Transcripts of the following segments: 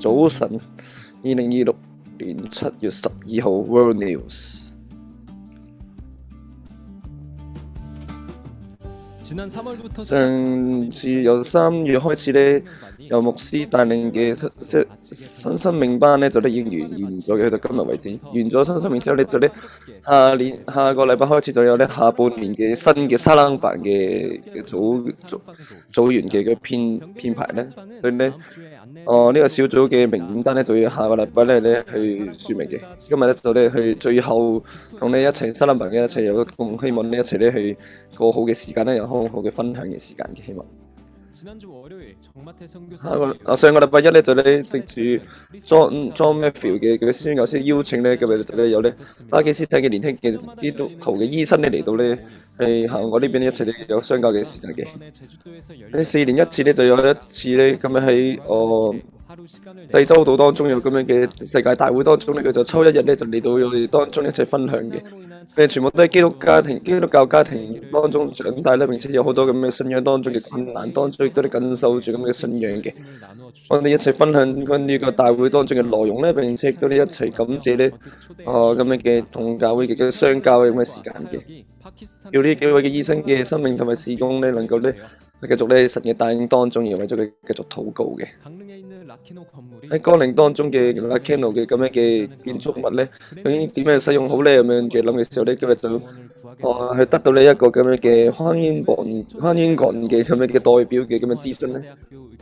早晨，2026年7月12號 World News。 上次由3月開始呢，由牧師帶領嘅新生命班呢，就已經完咗嘅，到今日為止。完咗新生命之後呢，就下個禮拜開始就有呢下半年嘅新嘅沙冷班嘅組員嘅編排呢。所以呢，呢個小組嘅名單呢，就要下個禮拜呢去説明嘅。今日呢，就呢去最後同你一齊沙冷班嘅一齊有共希望呢一齊呢去過好嘅時間呢，有好好嘅分享嘅時間嘅希望。上個禮拜一呢，就呢藉住 John Matthew 嘅宣教師邀請呢，今日就呢有呢巴基斯坦嘅年輕嘅基督徒嘅醫生呢嚟到呢係行我呢邊一齊呢有相交嘅時間嘅。呢4年一次呢，就有一次呢，咁樣喺濟州島當中有咁樣嘅世界大會當中呢，佢就抽一日呢，就嚟到我哋當中一齊分享嘅。全部都係基督教家庭當中長大咧，並且有好多咁嘅信仰當中嘅困難當中，亦都緊守住咁嘅信仰嘅。我哋一齊分享緊呢個大會當中嘅內容咧，並且亦都一齊感謝咧，咁樣嘅同教會嘅相交嘅咁嘅時間嘅。要呢幾位嘅醫生嘅生命同埋事工咧，能夠咧繼續咧神嘅帶領當中，而為咗佢繼續禱告嘅。喺江陵當中嘅 Lakino 嘅咁樣嘅建築物咧，究竟點樣使用好咧？咁樣嘅諗嘅時候咧，今日就去得到呢一個咁樣嘅歡迎港嘅咁樣嘅代表嘅咁嘅諮詢咧。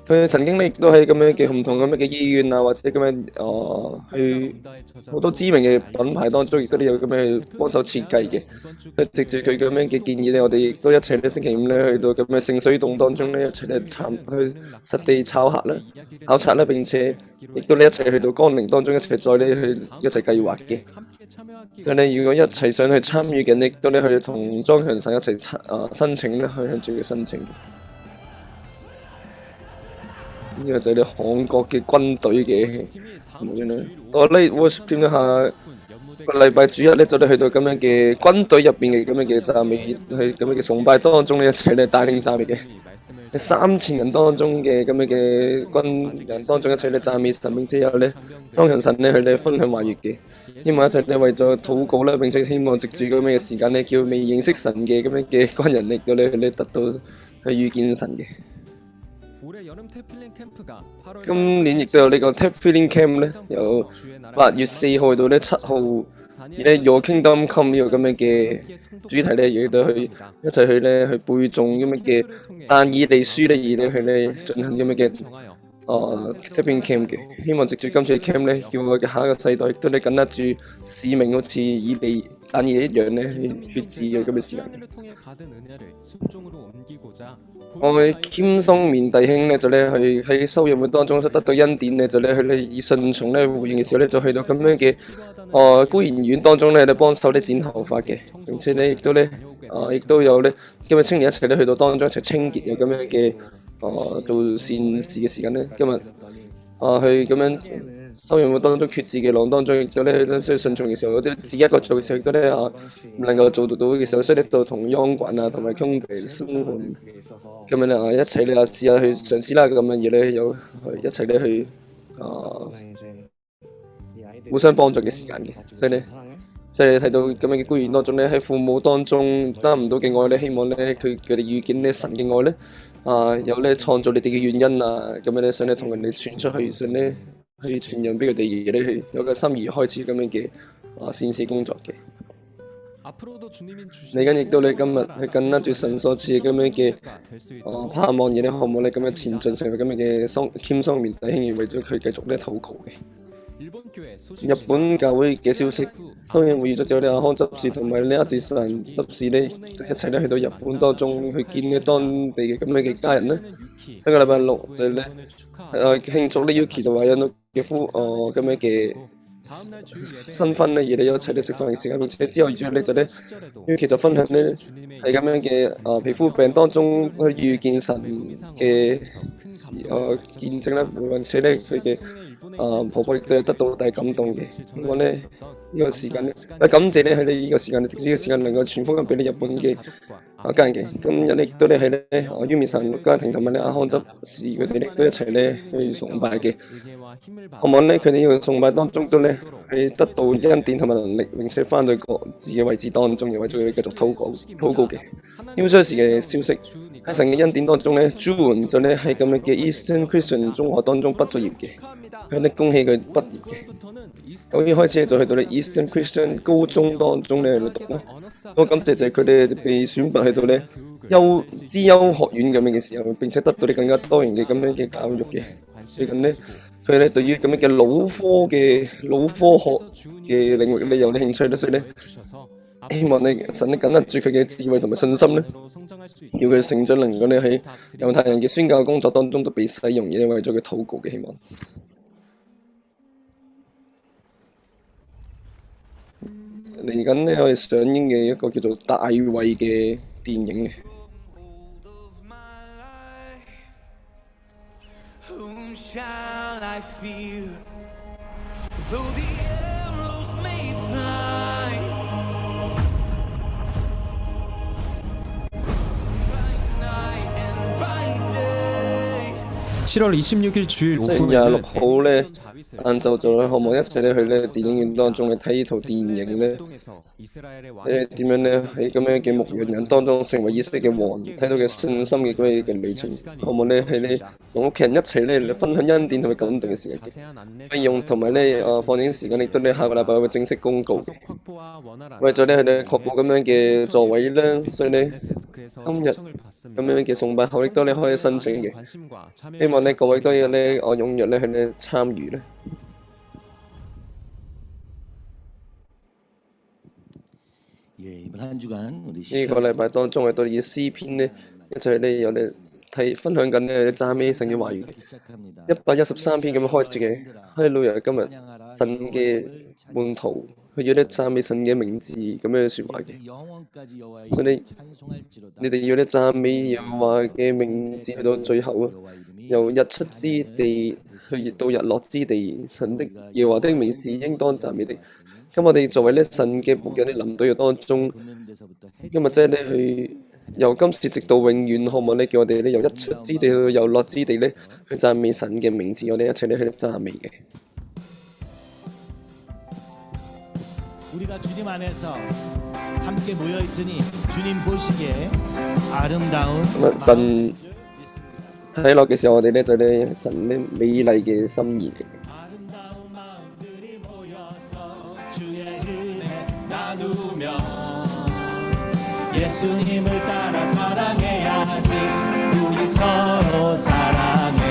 佢曾經咧亦都喺咁樣嘅唔同咁樣嘅醫院啊，或者咁樣去好多知名嘅品牌當中，亦都有咁樣幫手設計嘅。藉住佢咁樣嘅建議咧，我哋亦都一齊咧星期五咧去到咁嘅聖水洞當中咧一齊咧去實地考察啦，並且亦都咧一齊去到江陵當中一齊再咧去一齊計劃嘅。所以咧，如果一齊想去參與嘅，亦都咧去同莊強臣一齊申請咧，去向住佢申請。呢個就係啲韓國嘅軍隊嘅模樣啦。我呢會點解下個禮拜主日咧，就去到咁樣嘅軍隊入邊嘅咁樣嘅讚美，去咁樣嘅崇拜當中咧一齊咧帶領讚美嘅3000人當中嘅咁樣嘅軍人當中一齊咧讚美神，並且有咧莊強臣咧去咧分享話語嘅。希望一齊咧為咗禱告啦，並且希望藉住咁樣嘅時間咧，叫未認識神嘅咁樣嘅軍人力到咧去咧得到去遇見神嘅。今年亦都有呢個 Tap-Filling Camp 咧，由8月4號到咧7號，而咧 Your Kingdom Come 呢個咁樣嘅主題咧，亦都去一齊去咧去背誦咁樣嘅但以理書咧，而咧去咧進行咁樣嘅Tap-Filling Camp 嘅。希望藉住今次嘅 camp 咧，叫我嘅下一個世代亦都咧緊得住使命，好似但以理一樣咧去決志嘅咁嘅時間。我嘅謙松面弟兄咧就咧去喺修養會當中得到恩典咧，就咧去咧以順從咧回應嘅時候咧，就去到咁樣嘅孤兒院當中咧幫手咧剪頭髮嘅，並且咧亦都咧亦都有咧今日青年一齊咧去到當中一齊清潔嘅咁樣嘅做善事嘅時間咧，今日去咁樣修養會當中決志嘅浪當中，亦都咧需要順從嘅時候，有啲自己一個做嘅時候，亦都咧唔能夠做到嘅時候，所以咧就同央管啊同埋兄弟生活咁樣咧一齊咧試下去嘗試啦，咁樣嘢咧有一齊咧去互相幫助嘅時間嘅。所以咧即係睇到咁樣嘅孤兒當中咧，喺父母當中得唔到嘅愛咧，希望咧佢哋遇見咧神嘅愛咧有咧創造你哋嘅原因啊，咁樣咧想咧同人哋傳出去，想咧去傳揚俾佢哋，而咧去有個心意開始咁樣嘅善事工作嘅。嚟緊亦都你今日係緊握住神所賜咁樣嘅盼望，而你可唔可以咁樣前進，成為咁樣嘅謙鬆面弟兄，而為咗佢繼續咧禱告嘅。日本教會嘅消息，修養會議咗阿康執事同埋呢一啲神執事咧，一齊咧去到日本當中去見嘅當地嘅咁樣嘅家人咧。上個禮拜六咧慶祝呢 Yuki 同埋印度嘅咁樣嘅新婚咧，而你一齊咧食飯嘅時間，並且之後約你就咧，Yuki就分享咧係咁樣嘅皮膚病當中去遇見神嘅見證啦，或者咧佢嘅婆婆亦都係得到大感動嘅。我咧呢個時間咧，感謝咧喺你呢個時間，直至呢個時間能夠傳福音俾你日本嘅家人嘅。今日亦都咧喺咧於面神家庭同埋咧阿康德士佢哋咧都一齊咧去崇拜嘅。希望咧佢哋呢個崇拜當中都咧係得到恩典同埋能力，並且翻到各自嘅位置當中，又為咗佢繼續禱告嘅。因為當時嘅消息喺神嘅恩典當中咧，朱援就咧喺咁樣嘅 Eastern Christian 中學當中畢咗業嘅，佢哋恭喜佢畢業嘅。咁一開始就去到咧 Eastern Christian 高中當中咧去讀啦。我感謝就係佢哋被選拔去到咧資優學院咁樣嘅時候，並且得到啲更加多元嘅咁樣嘅教育嘅。最近咧，佢哋對於咁樣嘅腦科學嘅領域咧有啲興趣咧，所以咧希望你神咧緊握住佢嘅智慧同埋信心咧，要佢成長能夠咧喺猶太人嘅宣教工作當中都被使用，而為咗佢禱告嘅希望。嚟緊咧，我哋上映嘅一個叫做《大衛》嘅電影嘅。7월 26일 주일 오후 26號咧晏晝就咧，渴望一齊咧去咧電影院當中去睇呢套電影咧，點樣咧喺咁樣嘅牧羊人當中成為以色列嘅王，睇到嘅信心嘅嗰啲嘅旅程，渴望咧係咧同屋企人一齊咧分享恩典同埋感動嘅時間嘅。費用同埋咧放映時間亦都咧下個禮拜會正式公告嘅。為咗咧佢哋確保咁樣嘅座位咧，所以咧今日咁樣嘅崇拜後亦都咧可以申請嘅。希望咧各位都要咧踴躍咧去咧參與咧。呢個禮拜當中，我哋都以詩篇咧一齊咧有咧分享緊咧讚美神嘅話語，113篇咁樣開始嘅。哈利路亞，今日神嘅門徒佢要咧讚美神嘅名字咁樣説話嘅，所以你哋要咧讚美耶和華嘅名字去到最後啊！由日出之地去到日落之地，神的耶和華的名字應當讚美的。咁我哋作為咧神嘅僕人咧臨到嘅當中，今日即係咧去由今時直到永遠，可唔可以咧叫我哋咧由日出之地去到日落之地咧去讚美神嘅名字，我哋一齊咧去讚美嘅。神睇落嘅時候，我哋咧對咧神咧美麗嘅心意嘅。예수님을 따라 사랑해야지 우리 서로 사랑해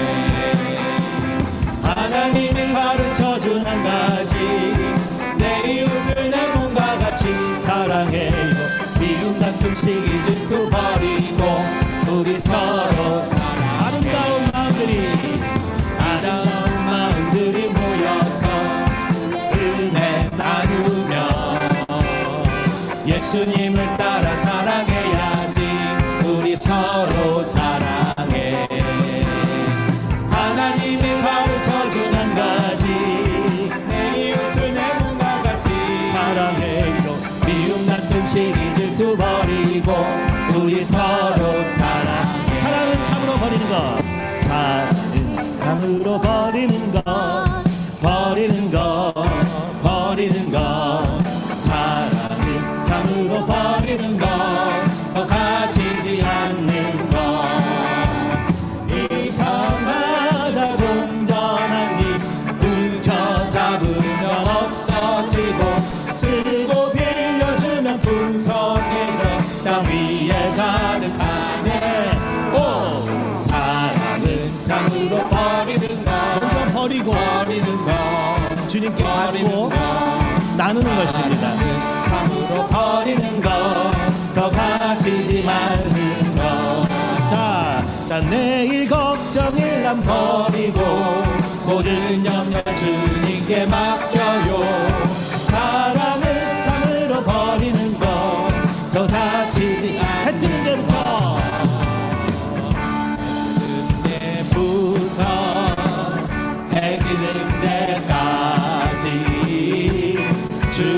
하나님이 가르쳐준 한 가지 내 이웃을 내 몸과 같이 사랑해요 미움 다툼 시기 질투 버리고 우리 서로 사랑해 아름다운 마음들이 모여서 은혜 나누며 예수님을 따라 사랑해야지 우리 서로 사랑해 하나님이 가르쳐준 한 가지 내 이웃을 내 몸과 같이 사랑해요 미움 다툼 시기 질투 버리고 우리 서로 사랑해 사랑은 참으로 버리는 것 사랑은 참으로 버리는 것 버리는 것 버리는 것 사랑은 참으로 버리는 것 더 가지지 않는 것 이상하다 동전한 입 훔쳐잡으면 없어지고 쓰고 빌려주면 풍성해져 땅 위에 가득하네 오 사랑은 참으로 버리는 것 버리는 것 주님께 받고 나누는 것입니다. 참으로 버리는 것, 더 가지지 말는 것. 자, 내일 걱정을 난 버리고 모든 염려 주님께 맡겨요. 사랑은 참으로 버리는 것, 더 다치지 해 뜨는 데부터 해 지는 데까지 주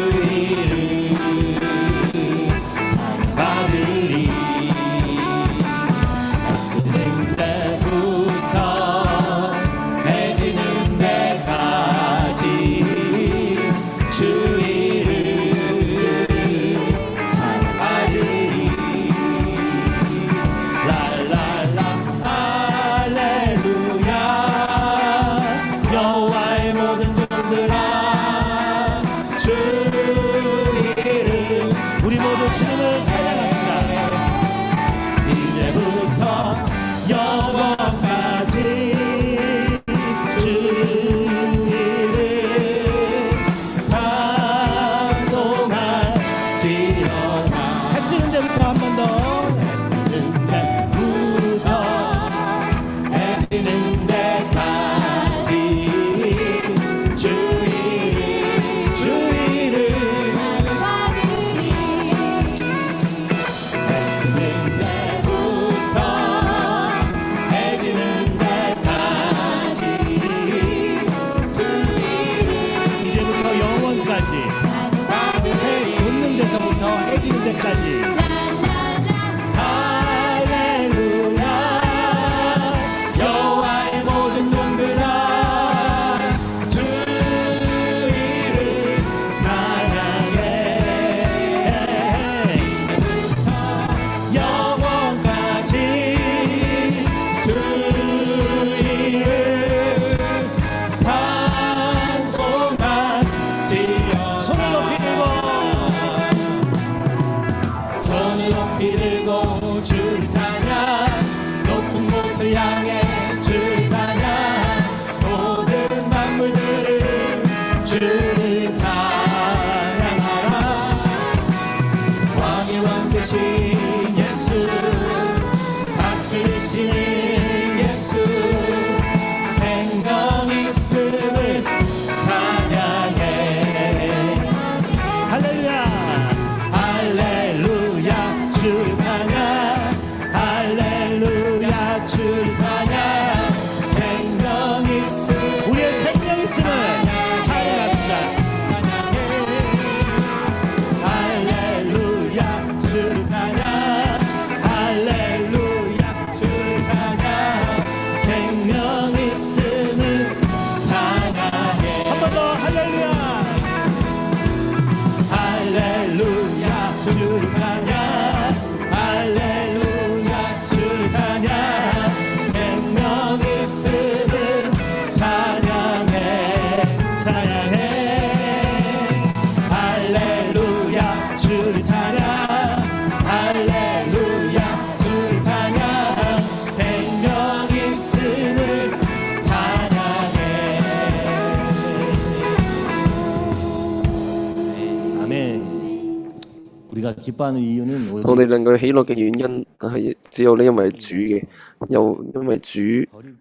우리가 기뻐하는 이유는 我 오직 哋能夠喜樂嘅原因係只有呢，因為主嘅，又因為主， 버리고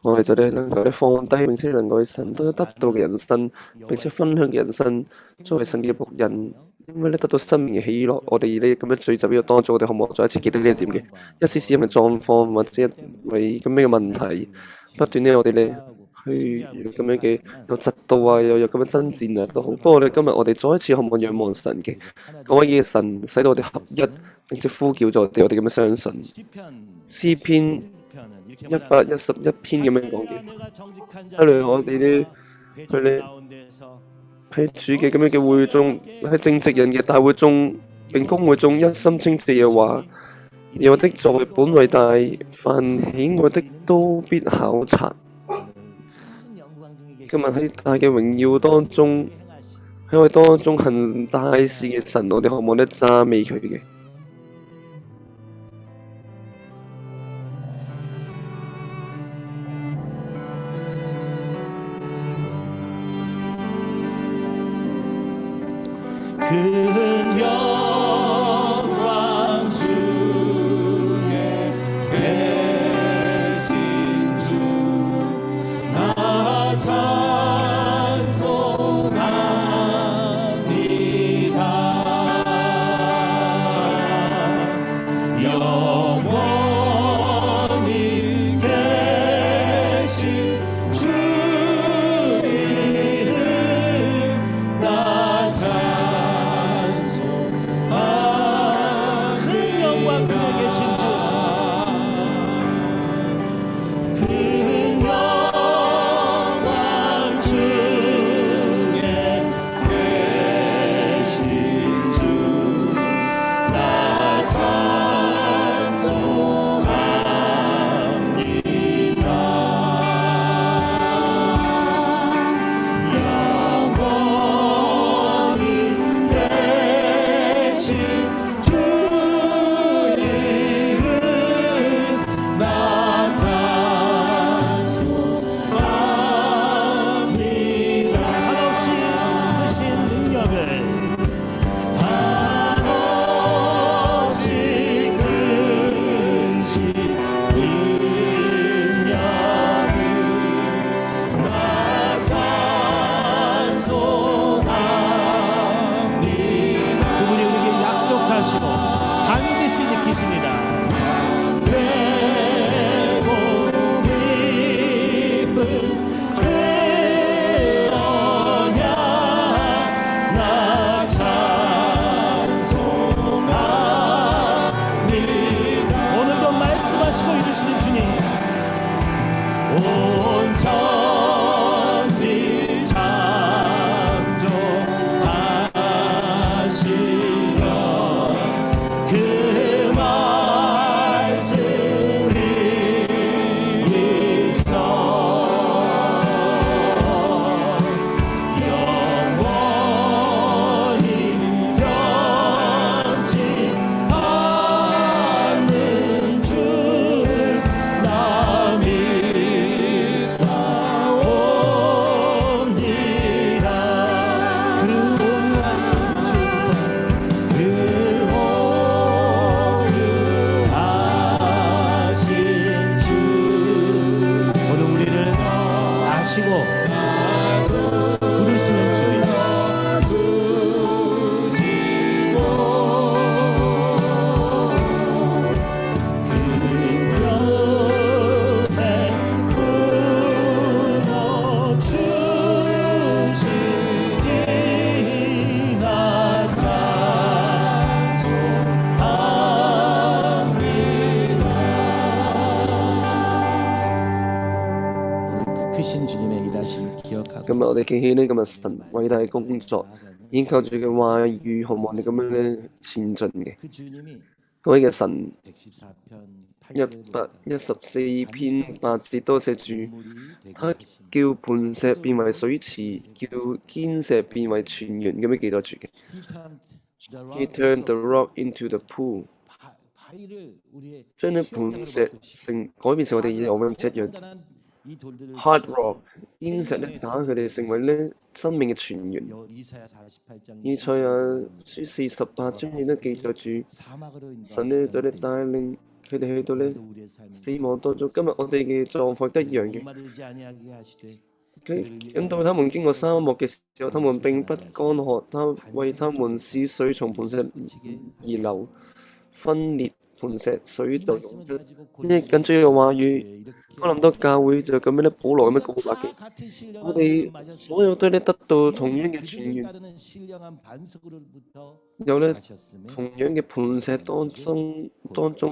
또 我哋就咧能夠咧放低，並且能夠喺神都得到嘅人生，並且分享嘅人生，作為神嘅僕人，因為咧得到生命嘅喜樂，我哋咧咁樣聚集呢個當中，我哋可唔可以再一次記得呢一點嘅？一絲絲因為狀況或者因為咁樣嘅問題，不斷咧我哋咧去咁樣嘅有嫉妒啊，又有咁樣爭戰啊都好。不過咧今日我哋再一次可唔可以仰望神嘅嗰位嘅神，使到我哋合一，並且呼叫咗我哋咁樣相信。 詩篇 111篇咁樣講嘅，因為我哋咧佢咧喺主嘅咁樣嘅會中，喺正直人嘅大會中並公會中一心稱謝嘅話，我的作為本為大，凡喜愛的都必考察。今日喺大嘅榮耀當中，喺我哋當中行大事嘅神，我哋可唔可以讚美佢嘅？ 큰 영광 중에 계신 주 나 찬송합니다. 영원히 계신 주 이름 나 큰 영광 중에 계신 주, 큰 영광 중에 계신 주, 나 찬송합니다. 영원히 계신 주 이름 나 찬송합니다. 한없이 크신 능력을 한없이 크신 능력을 나 찬송합니다. 그분이 우리에게 약속하시고 반드시 지키십니다. 되고 깊은 그 언약 나 찬송합니다. 오늘도 말씀하시고 이르시는 주님, 온 천지 창조하시며 그 말씀이 있어 영원히 변치 않는 주 나 믿사옵니다. 그 온유하신 주사, 그 온유하신 주, 오늘 우리를 아시고 부르시는 주님, 크신 주님의 일하심을 기억하고 今日我哋記起呢咁嘅神偉大嘅工作，依靠住嘅話語，渴望你咁樣咧前進嘅。 그 주님이 嗰位嘅神 114편 114篇8節都寫住，他叫磐石變為水池，叫堅石變為泉源，咁樣記載住嘅。He turned the rock into the pool， 將呢磐石改變成我哋有泳池一樣。이 돌들을 hard 치셔서 rock 煙石咧，打佢哋成為咧生命嘅泉源。 요 이사야 48장 以賽亞書48章亦都記載住 사막으로 神咧就咧帶 인도하시되 領佢哋去到咧 우리의 삶이 死亡當中。今日我哋嘅狀況都一樣嘅。 목마르지 아니하게 하시되 佢引導他們經過沙漠嘅時候，他們並不乾渴，他為他們使水從磐石而流，分裂磐石，水就湧出。呢緊追嘅話語，哥林多教會就咁樣咧，保羅咁樣告白嘅。我哋所有都咧得到同樣嘅泉源，有咧同樣嘅磐石當中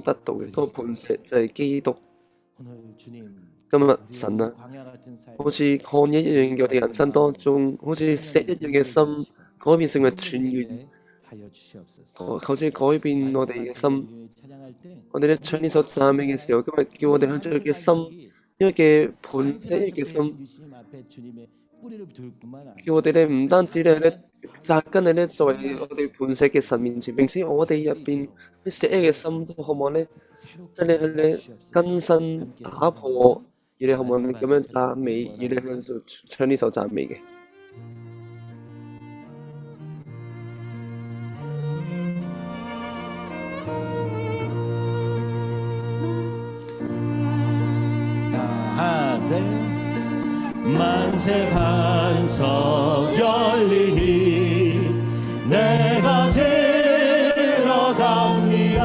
得到嘅，嗰個磐石就係基督。今日神啊，好似曠野一樣嘅我哋人生當中，好似石一樣嘅心，改變成為泉源。求主改變我哋嘅心。我哋咧唱呢首讚美嘅時候，今日叫我哋向住佢嘅心，因為嘅磐石嘅心，叫我哋咧唔單止咧扎根喺咧在我哋磐石嘅神面前，並且我哋入邊啲石嘅心都可唔可咧，即係你去咧更新打破，而你可唔可以咁樣讚美，而你向住唱呢首讚美嘅。만세 반석 열리니 내가 들어갑니다.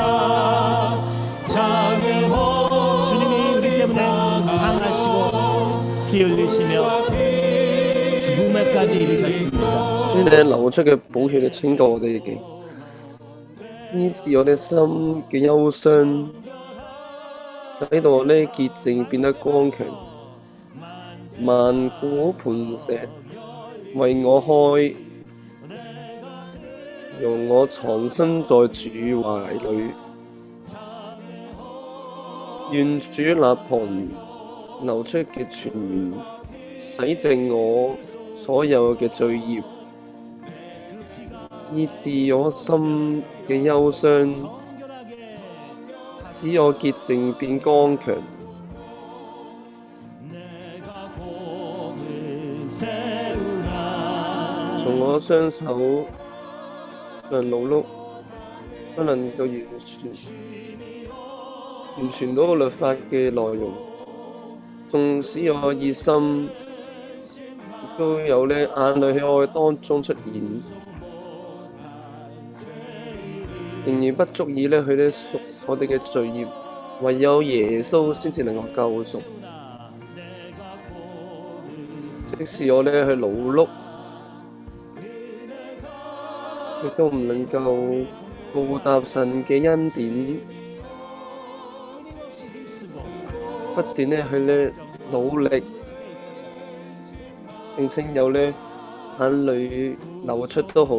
장애호 주님이 우리 때문에 상하시고 피 흘리시며 죽음에까지 이르셨습니다. 主你流出嘅寶血嚟拯救我哋嘅，醫治我哋心嘅憂傷，使到我哋潔淨變得剛強。萬古磐石為我開，容我藏身在主懷裏。願主肋旁流出嘅泉源，洗淨我所有嘅罪孽，醫治我心嘅憂傷，使我潔淨變剛強。從我雙手上勞碌，不能夠完全嗰個律法嘅內容，縱使我熱心，亦都有咧眼淚喺我當中出現，仍然不足以咧去咧贖我哋嘅罪孽，唯有耶穌先至能夠救贖。即使我咧去勞碌，亦都唔能夠報答神嘅恩典，不斷咧去咧努力，並且有咧眼淚流出都好，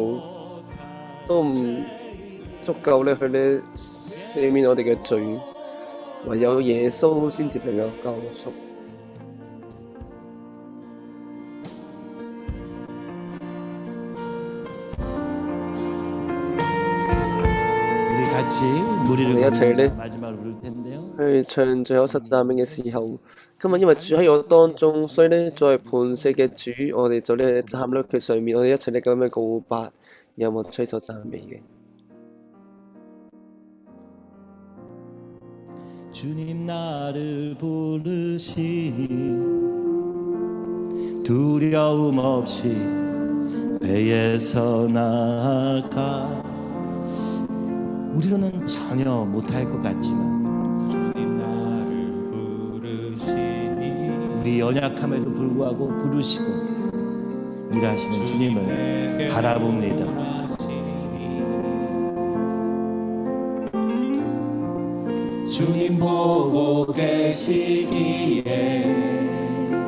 都唔足夠咧去咧赦免我哋嘅罪，唯有耶穌先至能夠救贖。我哋一齊咧去唱最後實讚美嘅時候，今日因為主喺我當中，所以咧作為磐石嘅主，我哋就咧站喺佢上面，我哋一齊咧咁樣告白，有冇吹首讚美嘅？ 주님 나를 부르시니 두려움 없이 배에서 나아가 우리로는 전혀 못할 것 같지만 주님 나를 부르시니 우리 연약함에도 불구하고 부르시고 일하시는 주님을 바라봅니다. 주님 보고 계시기에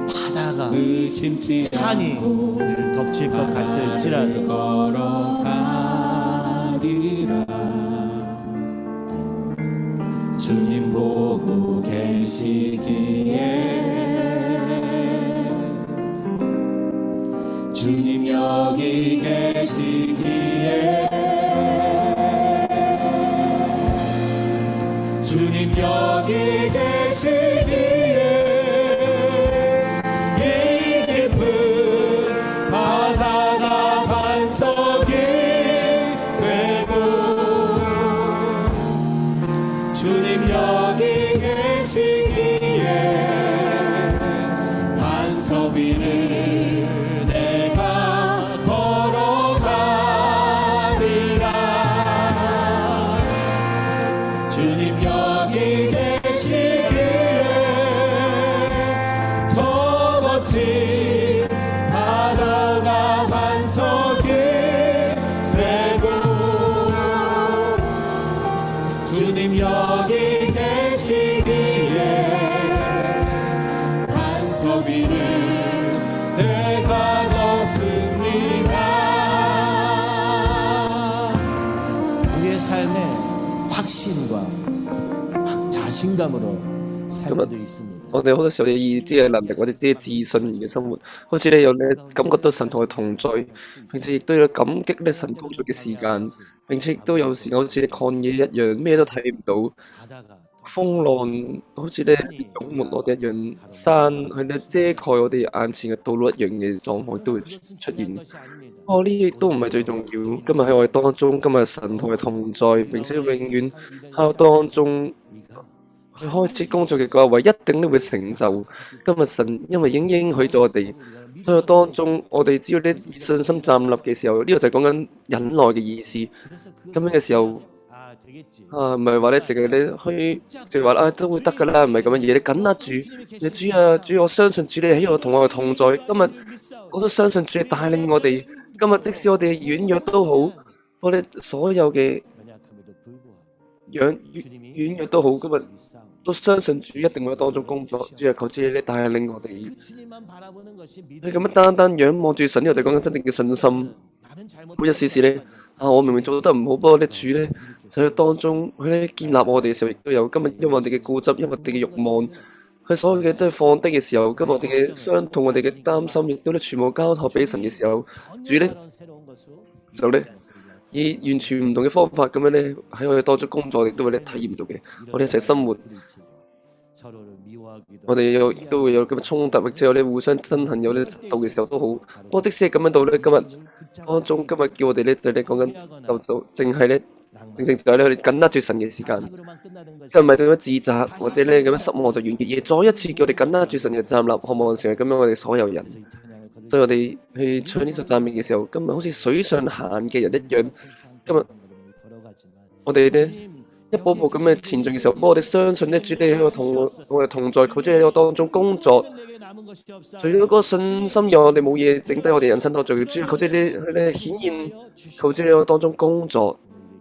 바다가 산이 우리를 덮칠 것 같을지라도 걸어가리라. 주님 보고 계시기에 주님 여기 계시기에 주님 여기 계시기에 반석 위를 내가 걸어가리라. 주님 여기 계시기에 저 멋진 바다가 반석이 되고, 주님 여기 계시기에 반석 위를 내가 걷습니다. 우리의 삶에 확신과 자신감으로 살게 되어 있습니다. 我哋好多時候有意知嘅能力，或者自己自信嘅生活，好似咧有咧感覺到神同佢同在，並且亦都有感激咧神工作嘅時間，並且亦都有時好似你曠野一樣，咩都睇唔到， 바다가 風浪好似咧湧沒我哋一樣，山去咧遮蓋我哋眼前嘅道路一樣嘅狀況都會出現。 것이 아닙니다. 哦，呢啲都唔係最重要。今日喺我哋當中，今日神同佢同在，並且永遠喺我當中。 佢開始工作嘅嗰一位一定都會成就。今日神因為已經應許咗我哋，所以當中我哋只要咧以信心站立嘅時候，呢、個就係講緊忍耐嘅意思。咁樣嘅時候， 아, 되겠지. 唔係話咧淨係咧去就係話啊都會得㗎啦，唔係咁樣嘢。你緊握住，你主啊主，我相信主你喺我同我嘅同在。今日我都相信主你帶領我哋。今日即使我哋軟弱都好，我哋所有嘅 연약함에도 불구하고 軟弱都好，今日 都相信主一定會喺當中工作，主啊求主你帶領我哋。 주님만 바라보는 것이 你咁樣單單仰望住神，呢個就講緊真正嘅信心。 나는 잘못 每日時時咧，我明明做得唔好，不過咧主咧就喺當中佢咧建立我哋嘅時候，亦都有今日因為我哋嘅固執，因為我哋嘅慾望，佢所有嘅都係放低嘅時候，今日我哋嘅傷痛，我哋嘅擔心，亦都咧全部交託俾神嘅時候，主咧 새로운 것으로 就咧以完全唔同嘅方法咁樣咧喺我哋當中工作，亦都會咧體驗到嘅。我哋一齊生活。 서로를 미워하기도 我哋亦都會有咁嘅衝突，或者有啲互相憎恨，有啲嫉妒嘅時候都好。不過即使係咁樣到咧，今日當中今日叫我哋咧就咧講緊就淨係咧正正就係咧我哋緊握住神嘅時間， 낭만으로만 끝나는 것이 即係唔係咁樣自責或者咧咁樣失望就完結，而再一次叫我哋緊握住神嘅站立，渴望成為咁樣我哋所有人。 찬양을 所以我哋去唱呢首讚美嘅時候，今日好似水上行嘅人一樣。今日 걸어가지만 我哋咧一步步咁樣前進嘅時候，不過我哋相信咧主你喺我同我哋同在，佢主喺我當中工作。 내게 남은 것이 없사 除咗嗰個信心，讓我哋冇嘢整低我哋人生當中嘅主，求主你佢咧顯現，求主你喺我當中工作。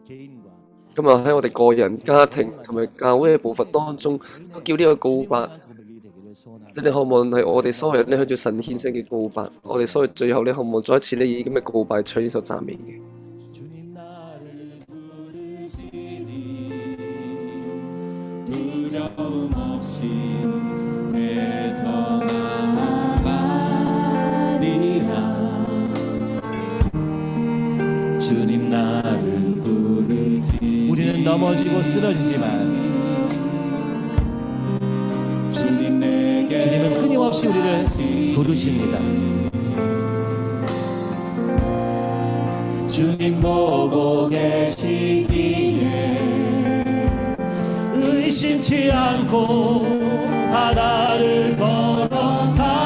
우리 개인과 今日喺我哋個人、家庭同埋教會嘅步伐當中，都叫呢個告白， 고백이 되기를 소원합니다. 即係渴望係我哋所有人咧向住神獻聲嘅告白。我哋所有最後咧渴望再一次咧以咁嘅告白唱呢首讚美嘅。 주님 나를 부르시니 두려움 없이 내서 나아가리라. 주님 나를 부르시니 우리는 넘어지고 쓰러지지만 주님은 끊임없이 우리를 부르십니다. 주님 보고 계시기에 의심치 않고 바다를 걸어가리라.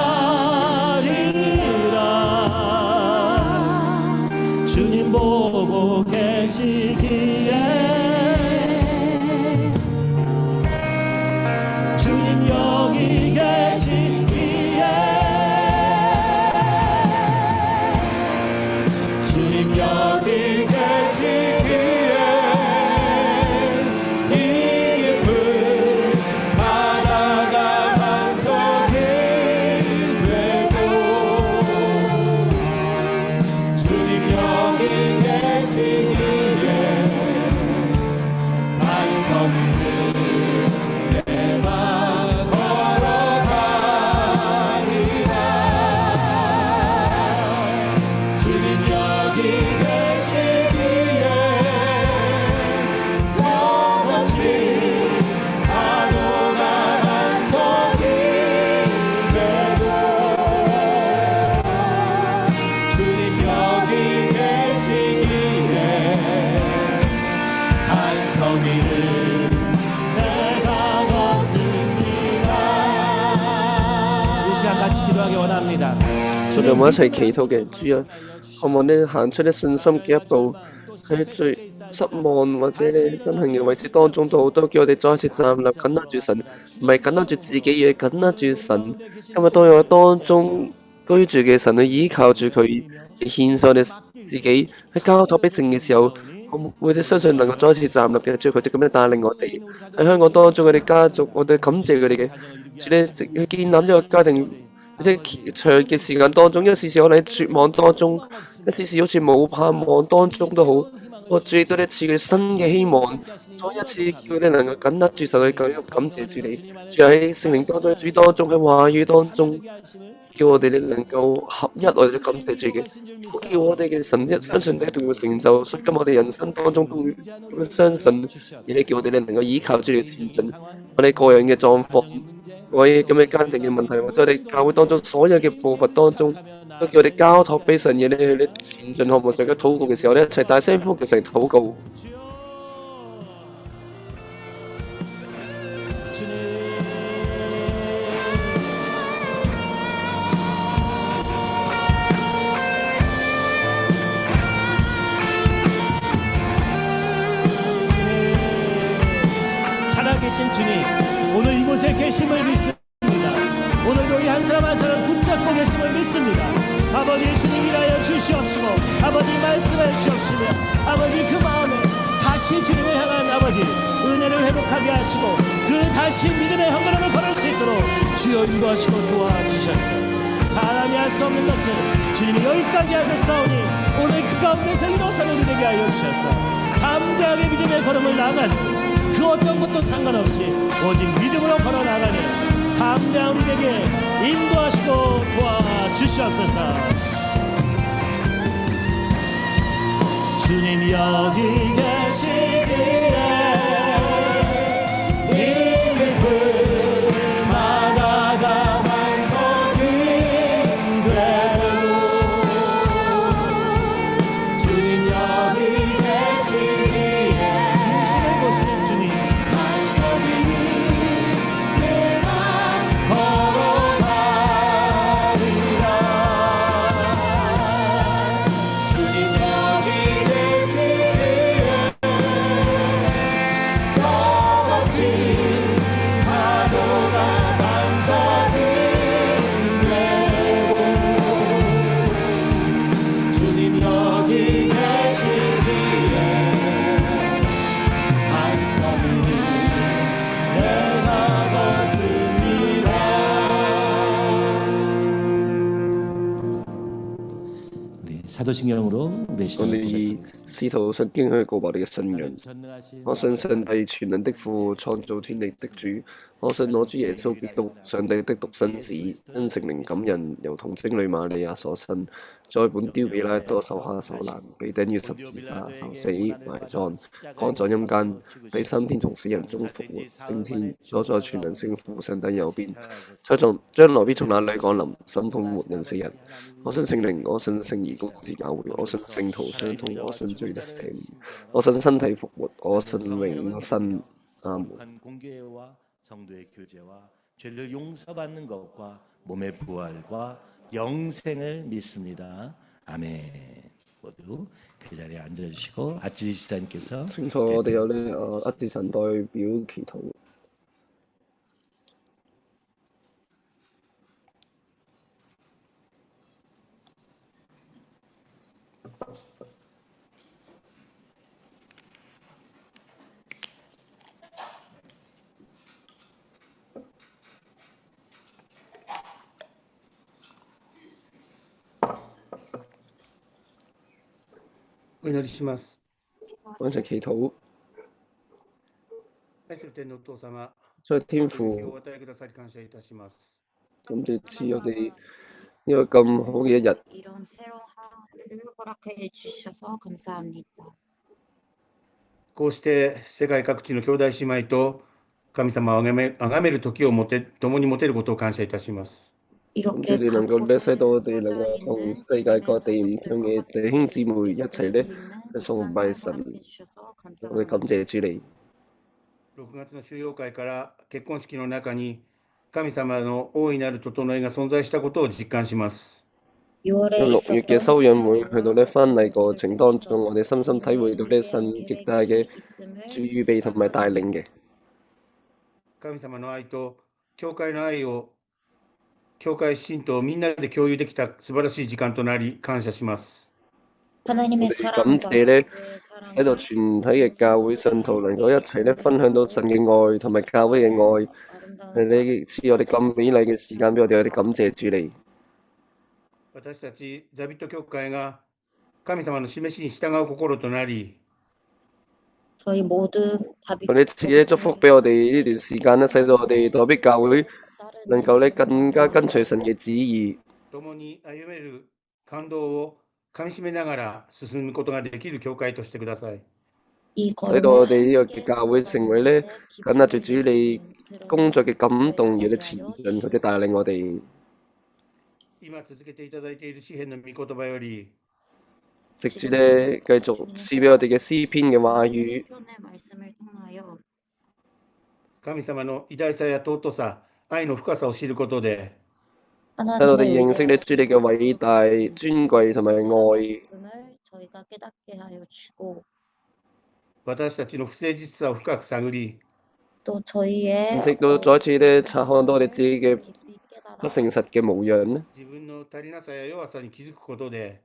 주님 보고 계시기에 주님 여기 계시기에 주님 여기 계시기에 이 깊은 바다가 반석이 되고 주님 여기 계시기에 시간 같이 기도하기 원합니다. 我哋冇一齊祈禱嘅主啊，可唔可以咧行出咧信心嘅一步？喺最失望或者咧不幸嘅位置當中都好，都叫我哋再一次站立，緊握住神，唔係緊握住自己嘢，緊握住神。今日當我當中居住嘅神去依靠住佢，獻上我哋自己喺交託俾神嘅時候，我會哋相信能夠再一次站立嘅，主佢就咁樣帶領我哋喺香港當中，我哋家族，我哋感謝佢哋嘅，主咧去建立呢個家庭。喺長嘅時間當中，一時時可能喺絕望當中，一時時好似冇盼望當中都好，我主都一次嘅新嘅希望，再一次叫你能夠緊握住神去感謝住你，住喺聖靈當中、主當中、喺話語當中，叫我哋咧能夠合一，我哋都感謝住嘅，叫我哋嘅神一相信你一定會成就，所以今日我哋人生當中都會相信，而你叫我哋咧能夠依靠住你前進，我哋個人嘅狀況。我哋咁嘅堅定嘅問題，或者我哋教會當中所有嘅步伐當中，都叫我哋交託俾神嘅咧，你前進項目上嘅禱告嘅時候咧，一齊大聲呼叫神禱告。살아계신 주님, 오늘 이곳에 계심을 믿습니다. 오늘도 이 한 사람 한 사람 붙잡고 계심을 믿습니다. 아버지 주님 일하여 주시옵시고 아버지 말씀해 주시옵시며 아버지 그 마음에 다시 주님을 향한 아버지 은혜를 회복하게 하시고 그 다시 믿음의 한 걸음을 걸을 수 있도록 주여 인도하시고 도와주셨소. 사람이 할 수 없는 것을 주님이 여기까지 하셨사오니 오늘 그 가운데서 일어서는 우리 되게 하여 주셨소. 담대하게 믿음의 걸음을 나가는 그 어떤 것도 상관없이 오직 믿음으로 걸어나가는 담대한 우리에게 인도하시고 도와주시옵소서. 주님 여기 계시기에 믿음마다가 완성이 되고 주님 여기 계시기에 중심을 보시는 주님 사도신경으로 我哋以使徒信經去告白你嘅信仰。我信上帝全能的父，創造天地的主。我信我主耶穌基督，上帝的獨生子，因聖靈感人，由童貞女瑪利亞所生，在本丟彼拉多手下受難，被釘於十字架，受死，埋葬，降在陰間，第三天從死人中復活，升天，坐在全能聖父上帝右邊，將來必從那裏降臨，審判活人死人。我信聖靈，我信聖而公義教會，我信聖徒相通，我信罪得赦免，我信身體復活，我信永生。阿門。 성도의 교제와 죄를 용서받는 것과 몸의 부활과 영생을 믿습니다. 아멘. 모두 그 자리에 앉아주시고 아찌 집사님께서 清楚我哋有咧一至神代表祈禱。お祈りします。我一齊祈禱。愛する天のお父様、所以天今日父，お与えくださり感謝いたします。感謝賜我哋呢個咁好嘅一日。 이런 새로운 하루를 허락해 주셔서 감사합니다. こうして世界各地の兄弟姉妹と神様を崇める時を共に持てることを感謝いたします。 咁 이렇게 你能夠 각곳에 咧，使到我哋能夠 흩어져 同 있는 世界各地唔同嘅弟兄姊妹一齊咧 수 있는 去崇拜 시간을 神， 허락해 주셔서 我哋感 감사합니다. 謝主你。 6月の修養会から結婚式の中に神様の大いなる整えが存在したことを実感します。 6월에 6月嘅 있었던 修養會去到咧 신앙과 翻嚟過 것을 程當中， 통해서 我哋深深體會到咧神 주님의 極大嘅 계획이 있음을 預備同埋帶領 알았습니다. 嘅。神様の愛と教会の愛を、教会信徒をみんなで共有できた素晴らしい時間となり感謝します。 하나님의 우리 사랑과 감사를 교회의 使到 사랑을 全體嘅教會信徒能夠一齊咧分享到神嘅愛同埋教會嘅愛， 아름다운 你賜我哋咁美麗嘅時間俾我哋，我哋感謝主你。私たちザビット教會が神様の示しに従う心となり、 저희 모두 我哋賜咧祝福俾我哋呢段時間咧，使到我哋代必教會能夠咧更加跟隨神嘅旨意，共に歩める感動をかみしめながら進むことができる教会としてください。 이 使到我 걸음을 哋呢個 함께 嘅教會成為咧 걸어가는 緊握住主你 기쁨을 工作嘅感動，而 누리는 你前進，佢哋帶領我哋。今続けていただいている詩篇の御言葉より、 直接咧繼續賜俾我哋嘅詩篇嘅話語， 시편의 말씀을 통하여 神様の偉大さや尊さ、愛の深さを知ることで、 使到我哋 하나님의 認識咧主你嘅偉大、尊貴同埋愛。 기쁨을 저희가 깨닫게 하여 주시고 私たちの不誠実さを深く探り、 또 저희의 認識到再一次咧察看到我哋自己嘅 깊이 깨달아 不誠實嘅模樣， 自分の足りなさや弱さに気づくことで、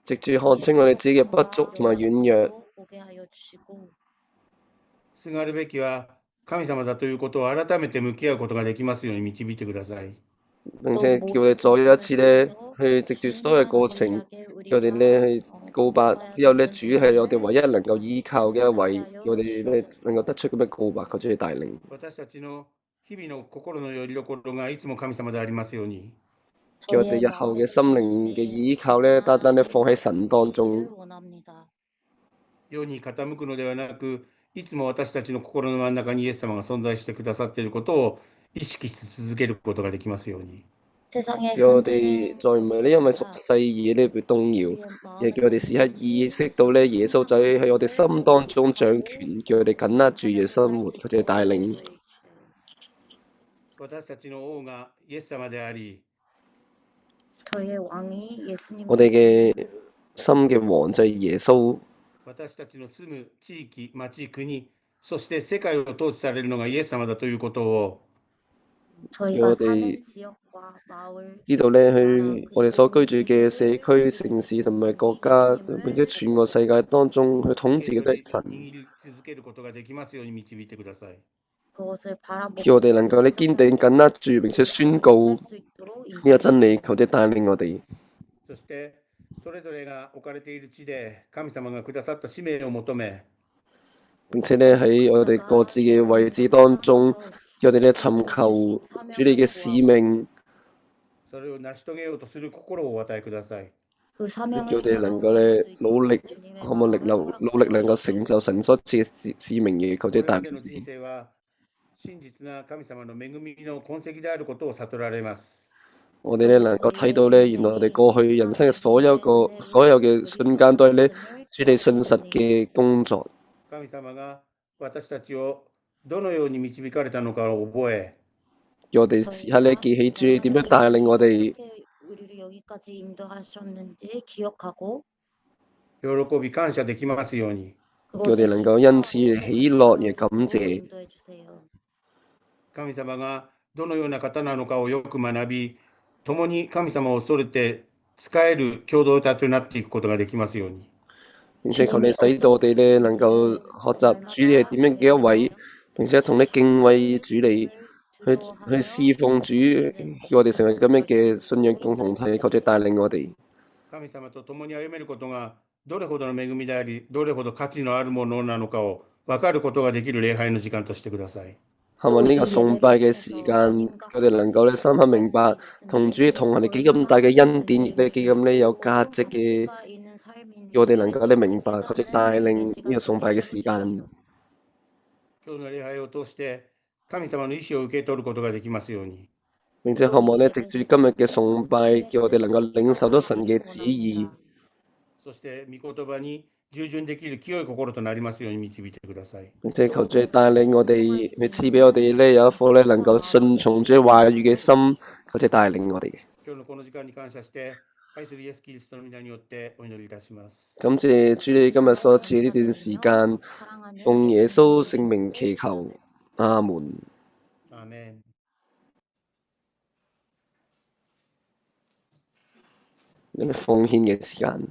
直接看清我哋自己嘅不足同埋軟弱， 보게 하여 주시고 すがるべきは神様だということを改めて向き合うことができますように導いてください。 並且叫我哋再一次咧去藉住所有過程，叫我哋咧去告白之後咧，主係我哋唯一能夠依靠嘅一位，叫我哋咧能夠得出咁嘅告白，求主去帶領。私たちの日々の心の拠り所がいつも神様でありますように、 叫我哋日後嘅心靈嘅依靠咧，單單咧放喺神當中。 원합니다. 世に傾くのではなく、いつも私たちの心の真ん中にイエス様が存在してくださっていることを意識し続けることができますように。 세상에 叫我哋再唔係咧因為俗世嘢咧被動搖，亦叫我哋時刻意識到咧耶穌仔喺我哋心當中掌權，叫我哋緊握住嘅生活，佢哋帶領。 私たちの王がイエス様であり、 저희의 왕이 예수님 我哋嘅心嘅王就係耶穌。 私たちの住む地域、町、国、そして世界を統治されるのがイエス様だということを、 저희가 어디- 사는 지역과 마을 知道咧去我哋所居住嘅社區、城市同埋國家，並且全個世界當中去統治嘅都係神，握り続けることができますように導いてください。 그것을 바라보고 叫我哋能夠咧堅定緊握住並且宣告 살 수 있도록 呢個真理，求主帶領我哋。 そしてそれぞれが置かれている地で神様がくださった使命を求め、 並且咧喺我哋各自嘅位置當中，叫我哋咧尋求主你嘅使命，それを成し遂げようとする心をお與えください。 그 사명을 叫我哋能夠咧努力，可唔可以努力能夠成就神所賜嘅使命嘅，求主帶これだけの人領。生は真実な神様の恵みの痕跡であることを悟られます。 我哋咧能夠睇到咧，原來我哋過去人生嘅所有嘅瞬間都係咧主你信實嘅工作。 神様が私たちをどのように導かれたのかを覚え、叫我哋時刻咧記起主你點樣帶領我哋， 어떻게 우리를 여기까지 인도하셨는지 기억하고 喜び感謝できますように、 叫我哋能夠因此喜樂而感謝。 인도해 주세요. 神様がどのような方なのかをよく學び、共に神様を恐れて使える共同体となっていくことができますように。 並且求你使到我哋咧能夠學習主你係點樣嘅一位，並且同你敬畏主你，去侍奉主，叫我哋成為咁樣嘅信仰共同體，求主帶領我哋。 神様と共に歩めることがどれほどの恵みであり、どれほど価値のあるものなのかを分かることができる禮拝の時間としてください。 係咪呢個崇拜嘅時間，佢哋能夠咧深刻明白同主同行係幾咁大嘅恩典，亦都幾咁咧有價值嘅，叫我哋能夠咧明白佢哋帶領呢個崇拜嘅時間。 今日の礼拝を通して神様の意志を受け取ることができますように。 並且渴望咧藉住今日嘅崇拜，叫我哋能夠領受到神嘅旨意， そして御言葉に従順できる清い心となりますように導いてください。並且求主帶領我哋，去賜俾我哋咧有一顆咧能夠順從主話語嘅心，求主帶領我哋嘅。今日のこの時間に感謝して、愛するイエス・キリストの皆によってお祈りいたします。感謝主你今日所賜呢段時間，奉耶穌聖名祈求，阿門。アーメン。呢個奉獻嘅時間。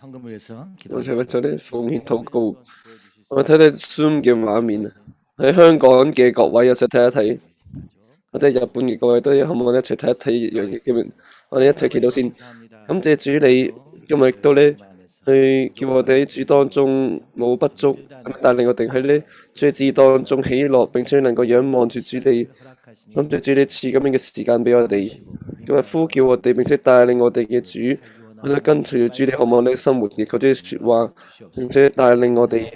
헌금을 위해서 我哋為 기도하겠습니다. 咗啲奉獻禱告。我睇睇 Zoom 嘅畫面啊，喺香港嘅各位有時睇一睇，或者日本嘅各位都可唔可以一齊睇一睇樣嘢嘅？我哋一齊祈禱先。感謝主你今日亦都咧去叫我哋喺主當中冇不足，帶領我哋喺呢主嘅旨當中喜樂，並且能夠仰望住主你。感謝主你賜咁樣嘅時間俾我哋，今日呼叫我哋，並且帶領我哋嘅主。我哋跟隨主你渴望你生活嘅嗰啲説話，並且帶領我哋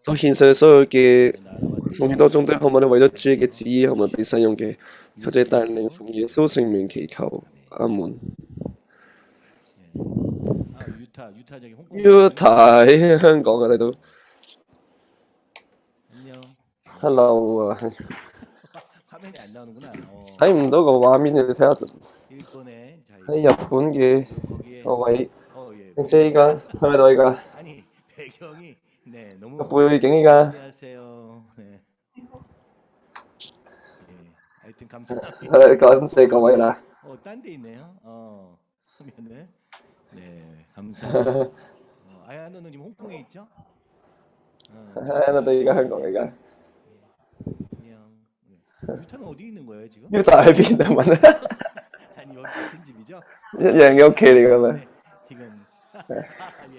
所獻上所有嘅奉獻當中，都渴望你為咗主嘅旨意，渴望被使用嘅，求主帶領奉耶穌聖名祈求，阿門。유타적인 홍콩. Utah喺香港啊，睇到 안녕. Hello 啊， 화면이 안 나오는구나. 睇唔到個畫面，你睇下 일본의 자, 喺日本嘅 거기에 各位， 예. 並且依家睇到依家 아니 배경이 네 個 너무 背景依家 안녕하세요. 네. 예. 하여튼 감사합니다. 感謝各位啦。 딴 데 있네요. 화면을. 네, 감사합니다. 아야 너는 지금 홍콩에 있죠? 喺度依家香港嚟㗎。 안녕. 네. 유타는 어디 있는 거예요 지금? Utah喺邊啊？問 아니 여기 같은 집이죠? 一樣嘅屋企嚟㗎嘛？ 네, 지금. 예,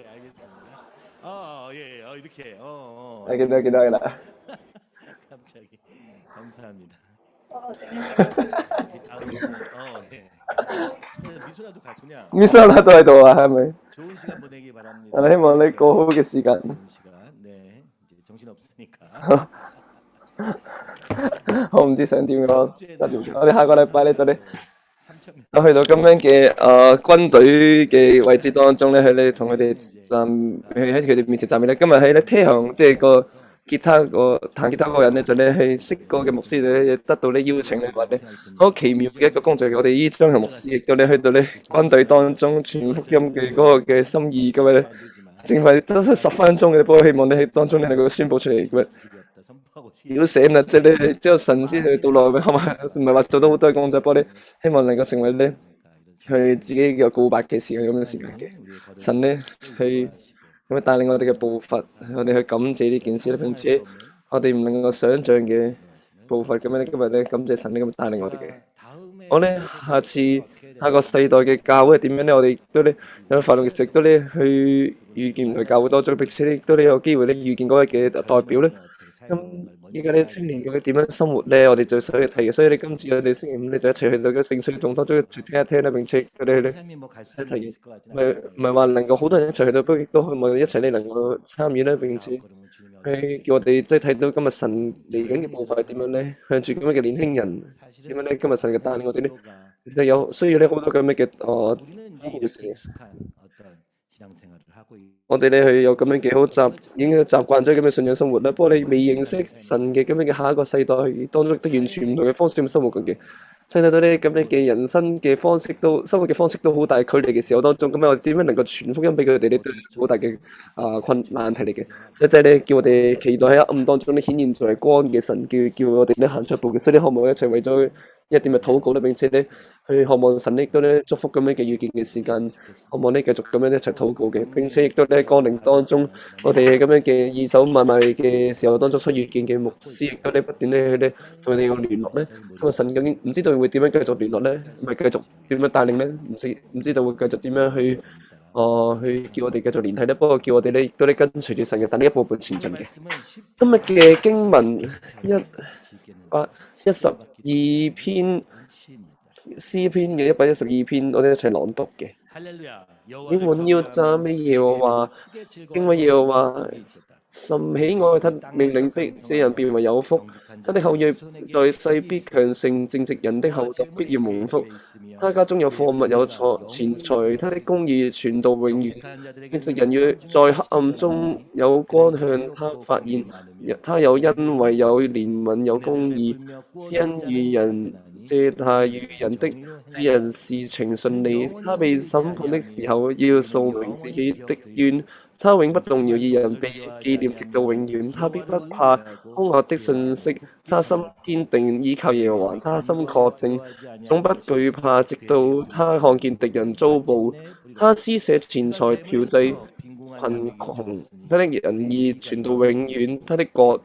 알겠습니다. 예, 이렇게.見到啦。 갑자기 감사합니다. 재밌게 다음에 예. 미소라도 갔구냐? Misala 都喺度啊，係咪？ 좋은 시간 보내기 바랍니다. 我哋希望你過好嘅時間。 좋은 시간. 네, 이제 정신 없으니까. 我唔知想點講，我哋下個禮拜呢度咧， 3,000명. 我去到咁樣嘅軍隊嘅位置當中咧，去咧同佢哋去喺佢哋面前站面咧。今日喺咧聽行即係個吉他彈吉他嗰個人咧，就咧係識過嘅牧師咧，得到咧邀請咧話咧，好奇妙嘅一個工作。我哋呢張係牧師亦都咧去到咧軍隊當中傳福音嘅嗰個嘅心意咁樣咧，淨係得10分鐘嘅，不過希望你喺當中你能夠宣佈出嚟咁樣。 如果寫啦，即係咧之後神先去到落去，係咪？唔係話做到好多嘅工作，不過咧希望能夠成為咧佢自己嘅告白嘅時間咁嘅時間嘅。神咧去咁樣帶領我哋嘅步伐，我哋去感謝呢件事咧，並且我哋唔能夠想像嘅步伐咁樣咧，今日咧感謝神咧咁帶領我哋嘅。我咧下個世代嘅教會係點樣咧？我哋亦都咧有發動嘅時候，亦都咧去遇見唔同教會當中，並且亦都咧有機會咧遇見嗰位嘅代表咧。 咁依家咧青年究竟點樣生活咧？我哋最想去睇嘅，所以你今次我哋星期五咧就一齊去到個聖水洞當中去聽一聽啦，並且佢哋咧一齊唔係話能夠好多人一齊去到，不過亦都希望一齊咧能夠參與啦，並且去叫我哋即係睇到今日神嚟緊嘅步伐係點樣咧，向住咁樣嘅年輕人點樣咧？今日神嘅帶領我哋咧，其實有需要咧好多咁樣嘅我哋咧去有咁樣嘅已經習慣咗咁嘅信仰生活啦。不過你未認識神嘅咁樣嘅下一個世代，當中都完全唔同嘅方式咁生活緊嘅。即係睇到咧咁樣嘅人生嘅方式生活嘅方式都好大距離嘅時候當中，咁樣我哋點樣能夠傳福音俾佢哋咧，都係好大嘅難題嚟嘅。所以即係咧叫我哋期待喺黑暗當中咧顯現在光嘅神，叫我哋咧行出一步嘅。所以你可唔可以一齊為咗一點嘅禱告咧，並且咧去渴望神亦都咧祝福咁樣嘅遇見嘅時間，渴望咧繼續咁樣一齊禱告嘅，並且亦都咧光靈當中，我哋咁樣嘅二手買賣嘅時候當中所遇見嘅牧師，亦都咧不斷咧去咧同佢哋有聯絡咧。咁啊神究竟唔知道會點樣繼續聯絡咧，咪繼續點樣帶領咧？唔知道會繼續點樣去去叫我哋繼續聯繫咧。不過叫我哋咧亦都咧跟隨住神嘅帶領一步步前進嘅。今日嘅經文112篇詩篇嘅112篇，我哋一齊朗讀嘅。經文要讚美耶和華，敬畏耶和華，甚喜愛他命令的，這人便為有福。他的後裔在世必強盛，正直人的後代必要蒙福。他家中有貨物有錢財，他的公義傳到永遠。正直人要在黑暗中有光向他發現，他有恩惠，有憐憫，有公義，施恩與人，借貸與人的，使人事情順利。他被審判的時候，要訴明自己的冤。他永不動搖，義人被紀念直到永遠。他必不怕兇惡的信息，他心堅定，依靠耶和華。他心確定，總不懼怕，直到他看見敵人遭報。他施捨錢財調劑貧窮，他的仁義傳到永遠，他的國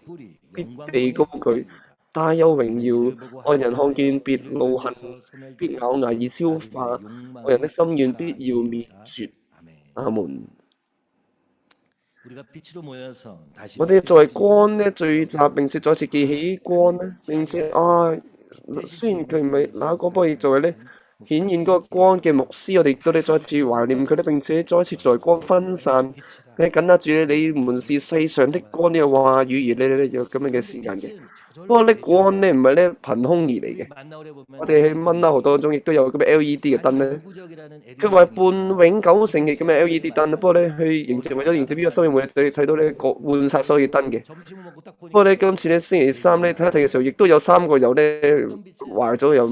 必被高舉，大有榮耀。外人看見必怒恨，必咬牙以消化，外人的心願必要滅絕。阿門。我哋作為光呢，聚集並且再次記起光呢，並且雖然佢唔係那個，不過作為呢顯現嗰個光嘅牧師，我哋都再次懷念佢咧，並且再次在光分散。你緊握住你們是世上的光呢個話語，而你哋有咁樣嘅時間嘅。不過呢光呢唔係呢憑空而嚟嘅，我哋喺蚊啦號當中亦都有咁嘅 LED 嘅燈咧。佢話半永久性嘅咁嘅 LED 燈，不過咧去迎接為咗迎接呢個生命會，你睇到咧換晒所有燈嘅。不過咧今次咧星期三咧睇一睇嘅時候，亦都有3個有咧壞咗有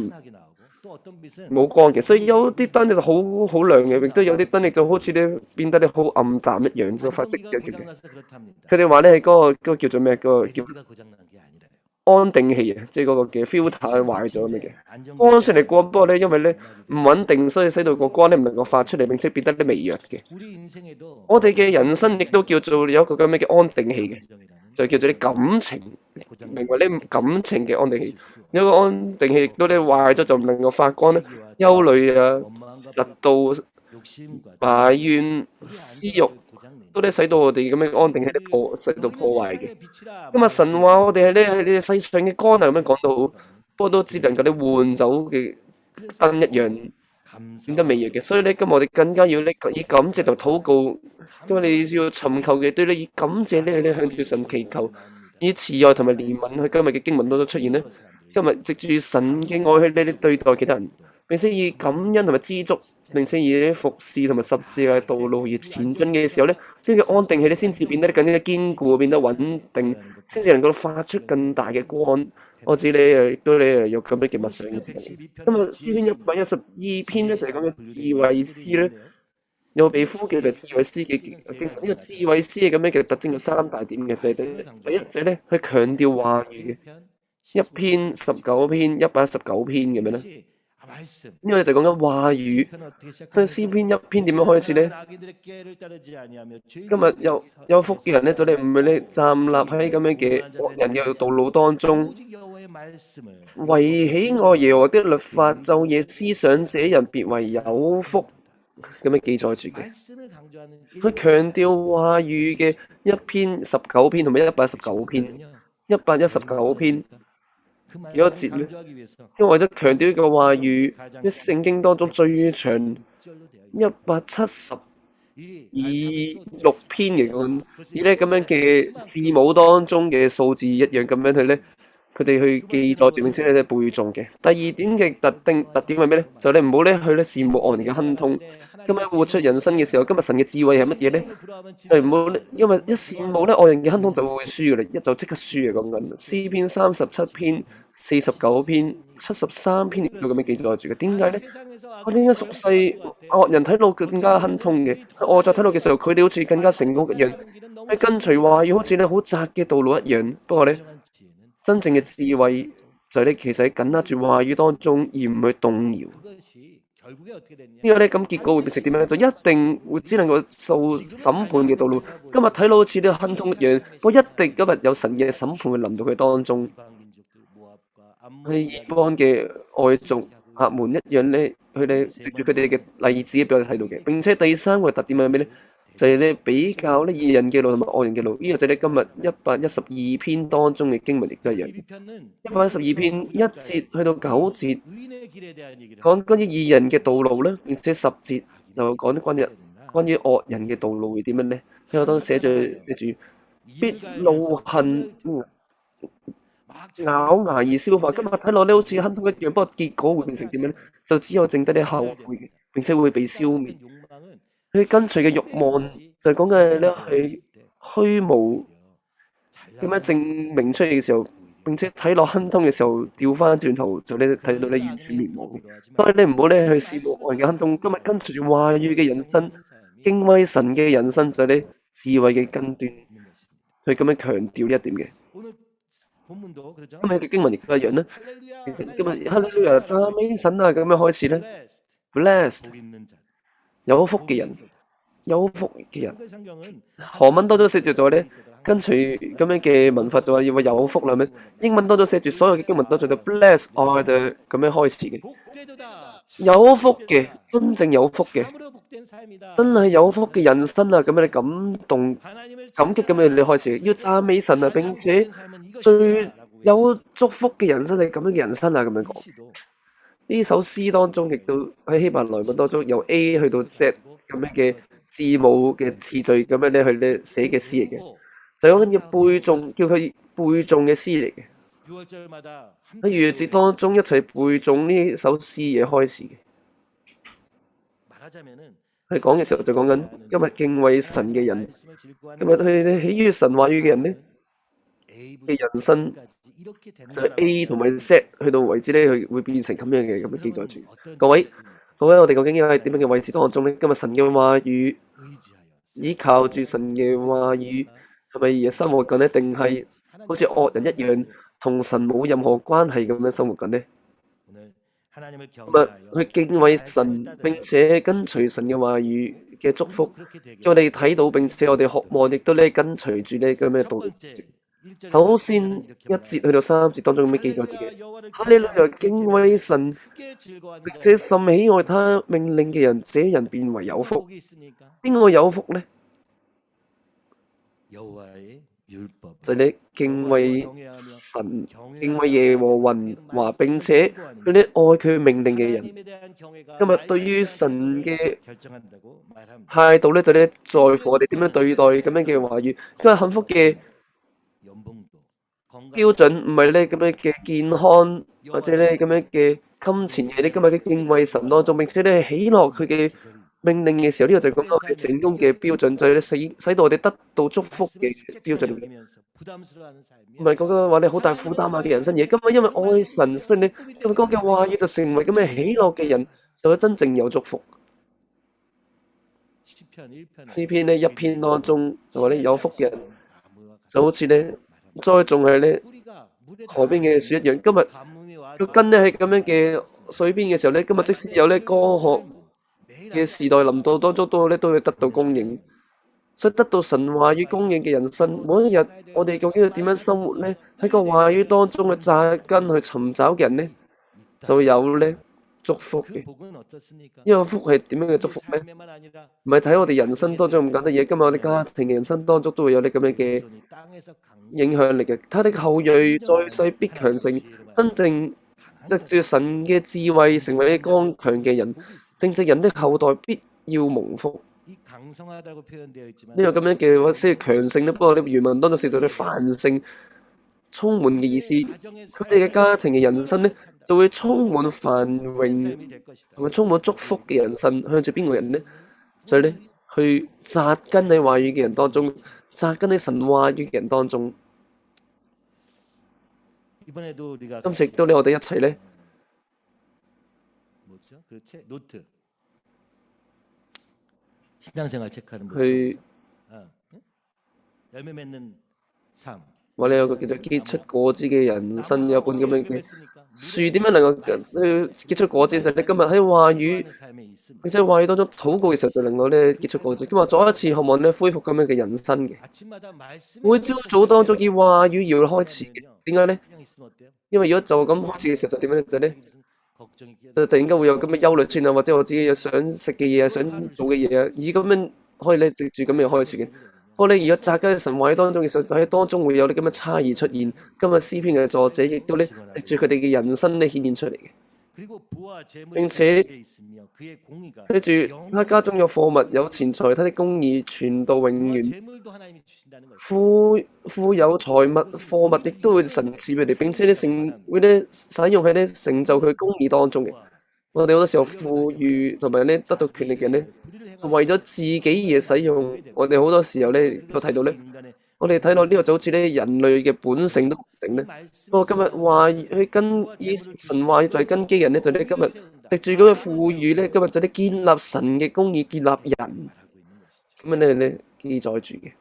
冇光嘅，所以有啲燈就好亮嘅，亦都有啲燈力就好似咧變得咧好暗淡一樣，就發直嘅。佢哋話咧係嗰個叫做咩？嗰個叫安定器啊，即係嗰個嘅 filter 壞咗咁嘅。光出嚟光，不過咧因為咧唔穩定，所以使到個光咧唔能夠發出嚟，並且變得啲微弱嘅。我哋嘅人生亦都叫做有一個咁樣嘅安定器嘅，就叫做啲感情，名為呢感情嘅安定器。有個安定器亦都咧壞咗就唔能夠發光咧，憂慮啊、嫉妒、埋怨、私欲，都咧使到我哋咁樣安定器使到破壞嘅。今日神話我哋係咧喺呢世上嘅光啊，咁樣講到，不過都只能夠你換走嘅燈一樣，變得微弱嘅。所以咧，今日我哋更加要咧以感謝同禱告，因為你要尋求嘅對你以感謝咧向住神祈求，以慈愛同埋憐憫，佢今日嘅經文都出現咧。今日藉住神嘅愛去你哋對待其他人，並且以感恩同埋知足，並且以服侍同埋十字嘅道路而前進嘅時候咧，先至安定起咧，先至變得更加堅固，變得穩定，先至能夠發出更大嘅光。我知你亦都有咁樣嘅默想。今日詩篇112篇咧就係講緊智慧師咧，有被呼叫做智慧師嘅經文。呢個智慧師嘅咁樣嘅特徵有3大點嘅，就係第一就係咧去強調話語嘅。1篇、19篇、119篇咁樣咧，呢個就講緊話語。咁詩篇1篇點樣開始咧？今日有福嘅人咧，就你唔會咧站立喺咁樣嘅惡人嘅道路當中，為喜愛耶和華的律法，晝夜思想這人別為有福。咁樣記載住嘅，佢強調話語嘅1篇、19篇同埋119篇、119篇。幾多節咧？因為為咗強調呢個話語，喺聖經當中最長176篇嘅咁，而咧咁樣嘅字母當中嘅數字一樣咁樣去咧，佢哋去記載住並且咧背誦嘅。第二點嘅特點係咩咧？就你唔好咧去咧羨慕惡人嘅亨通。今日活出人生嘅時候，今日神嘅智慧係乜嘢咧？就唔好，因為一羨慕咧惡人嘅亨通就會輸嘅啦，就即刻輸嘅講緊。詩篇37篇。49篇、73篇都咁樣記載住嘅，點解咧？我哋應該屬世惡人睇到更加亨通嘅，我再睇到嘅時候，佢哋好似更加成功一樣，喺跟隨話語好似咧好窄嘅道路一樣。不過咧，真正嘅智慧就係咧，其實喺緊握住話語當中，而唔去動搖。呢個咧咁結果會變成點樣咧？就一定會只能夠受審判嘅道路。今日睇到好似呢個亨通一樣，不過一定今日有神嘅審判會臨到佢當中。佢異邦嘅外族客門一樣咧，佢哋藉住佢哋嘅例子俾我哋睇到嘅。並且第3個特點係咩咧？就係咧比較咧義人嘅路同埋惡人嘅路。呢個就係咧今日112篇當中嘅經文亦都一樣。112篇1節去到9節講關於義人嘅道路咧，並且10節就講啲關於惡人嘅道路會點樣咧？喺我當中寫住必怒恨。咬牙而消化。今日睇落咧好似亨通一樣，不過結果會變成點樣咧？就只有剩低啲後悔嘅，並且會被消滅。佢跟隨嘅慾望就係講嘅咧係虛無點樣證明出嚟嘅時候，並且睇落亨通嘅時候，調翻轉頭就咧睇到咧完全滅亡嘅。所以你唔好咧去羨慕人嘅亨通。今日跟隨住話語嘅人生，敬畏神嘅人生就係咧智慧嘅根端，去咁樣強調呢一點嘅。今日嘅經文亦都一樣啦。今日哈利路亞讚美神啊，咁樣開始咧 ，blessed 有福嘅人，有福嘅人。 한글 성경은 韓文當中寫住咗咧，跟隨咁樣嘅文法就話要話有福啦咩？英文當中寫住所有嘅經文都做到 bless are the 咁樣開始嘅。 복되도다. 有福嘅，真正有福嘅， 참으로 복된 삶이다. 真係有福嘅人生啊！咁樣你感動、 하나님을 感激咁樣你開始，要讚美神啊！並且 복된 삶은 最 이것이다라고 有祝福嘅人生係咁樣嘅人生啊！咁樣講。 시도 呢首詩當中亦都喺希伯來文當中由 A 去到 Z 咁樣嘅字母嘅次序咁樣咧去咧寫嘅詩嚟嘅，就講緊要背誦，叫佢背誦嘅詩嚟嘅。 6월절마다 喺逾越節當中一齊背誦呢首詩嘅開始嘅。 말하자면은 喺講嘅時候就講緊今日敬畏神嘅人， 말씀을 질구하는 今日佢哋喜悅神話語嘅人咧 A 嘅人生 이렇게 되는 就係 A 同埋 Z 去到為止咧，佢會變成咁樣嘅咁樣記載住。 어떤 各位 자가 있습니까? 各位，我哋究竟要喺點樣嘅位置當中咧？今日神嘅話語， 의지하여 依靠住神嘅話語，係咪而生活緊呢？定係好似惡人一樣，同神冇任何關係咁樣生活緊呢？ 오늘 하나님을 咁啊， 경외하여 去敬畏神並且跟隨神嘅話語嘅祝福， 그렇게 되게 叫我哋睇到並且我哋渴望，亦都咧跟隨住呢咁嘅 첫 道路。 번째 1절에서 首先一 이렇게 節去到3節當中咁樣記載住嘅， 할렐루야, 여호와를 哈利路亞敬畏神， 크게 즐거워하는 並且甚喜愛他命令嘅人，這人變為有福。 복이 있으니까 邊個有福呢？ 여호와의 율법 就係你敬畏 경외하며 神、敬畏耶和華，並且佢哋愛佢命令嘅人。 하나님에 대한 경외가 今日對於 말씀에 대한 神嘅 경외를 결정한다고 말합니다. 態度咧，就咧在乎我哋點樣對待咁樣嘅話語。因為幸福嘅 연봉도 標準唔係咧咁樣嘅健康，或者咧咁樣嘅金錢嘅，你今日嘅敬畏神當中，並且咧喜樂佢嘅命令嘅時候，呢、個就係講到我哋成功嘅標準，就係咧使到我哋得到祝福嘅標準嚟嘅。 여기면서 부담스러워하는 삶이 唔係講緊話你好大負擔啊嘅人生嘢，今日因為愛神，所以你咁講嘅話語就成為咁嘅喜樂嘅人，就會真正有祝福。 시편 1편 詩篇呢一篇當中就話咧有福嘅人，就好似咧栽種喺咧河邊嘅樹一樣。今日個根咧喺咁樣嘅水邊嘅時候咧，今日即使有咧乾涸嘅時代臨到當中，都會得到供應。所以得到神話語供應嘅人生，每一日我哋究竟要點樣生活咧？喺個話語當中去扎根、去尋找嘅人咧，就會有咧祝福嘅。 그 복은 어떻습니까? 呢個福係點樣嘅祝福咧？ 삶에만 아니라 唔係睇我哋人生當中咁簡單嘢，今日我哋家庭嘅人生當中都會有啲咁樣嘅 돈이 땅에서 강성 影響力嘅。他的後裔在世必強盛，真正藉住神嘅智慧成為剛強嘅人，正直人的後代必要蒙福。 이 강성하다고 표현되어 있지만 呢個咁樣嘅話，雖然強盛咧，不過呢原文當中寫到啲繁盛、充滿嘅意思。 가정의 佢哋嘅家庭嘅人生咧，就會充滿繁榮 삶이 될 것이다. 同埋充滿祝福嘅人生，向住邊個人呢？就係咧去扎根喺話語嘅人當中，扎根喺神話語嘅人當中。 이번에도 우리가 今次亦都咧，我哋一齊咧， 뭐죠? 그 책 노트 신앙생활 체크하는 거. 去 열매 맺는 삶. 話你有個叫做結出果子嘅人生，有本咁樣嘅樹點樣能夠去結出果子？就係你今日喺話語，並且話語當中禱告嘅時候，就能夠咧結出果子。今日再一次渴望咧恢復咁樣嘅人生嘅。 아침마다 말씀. 每朝早當中以話語要開始嘅，點解咧？ 그냥 있으면 어때요? 因為如果就咁開始嘅時候，就點樣咧？就咧 걱정이 끼어. 就突然間會有咁嘅憂慮出現啊，或者我自己有想食嘅嘢啊，想做嘅嘢啊，以咁樣可以咧藉住咁樣開始嘅。不過你如果扎根喺神話語當中嘅時候，就喺當中會有啲咁嘅差異出現。今日詩篇嘅作者亦都咧藉住佢哋嘅人生咧顯現出嚟嘅。 그리고 부와 재물이並且 집에 있으며 그의 공의가 跟住他家中有貨物有錢財，他的公義傳到永 부와 遠。 재물도 하나님이 주신다는 거죠. 富有財物貨物亦都會神賜俾你，並且咧會咧使用喺咧成就佢公義當中嘅。我哋好多時候富裕同埋咧得到權力嘅人咧，就為咗自己而使用。我哋好多時候咧都睇到咧， 인간의 我哋睇到呢個就好似咧人類嘅本性都唔定咧。不過今日話去跟以神話作為根基嘅人咧，就咧今日藉住嗰個富裕咧，今日就咧建立神嘅公義，建立人咁樣咧記載住嘅。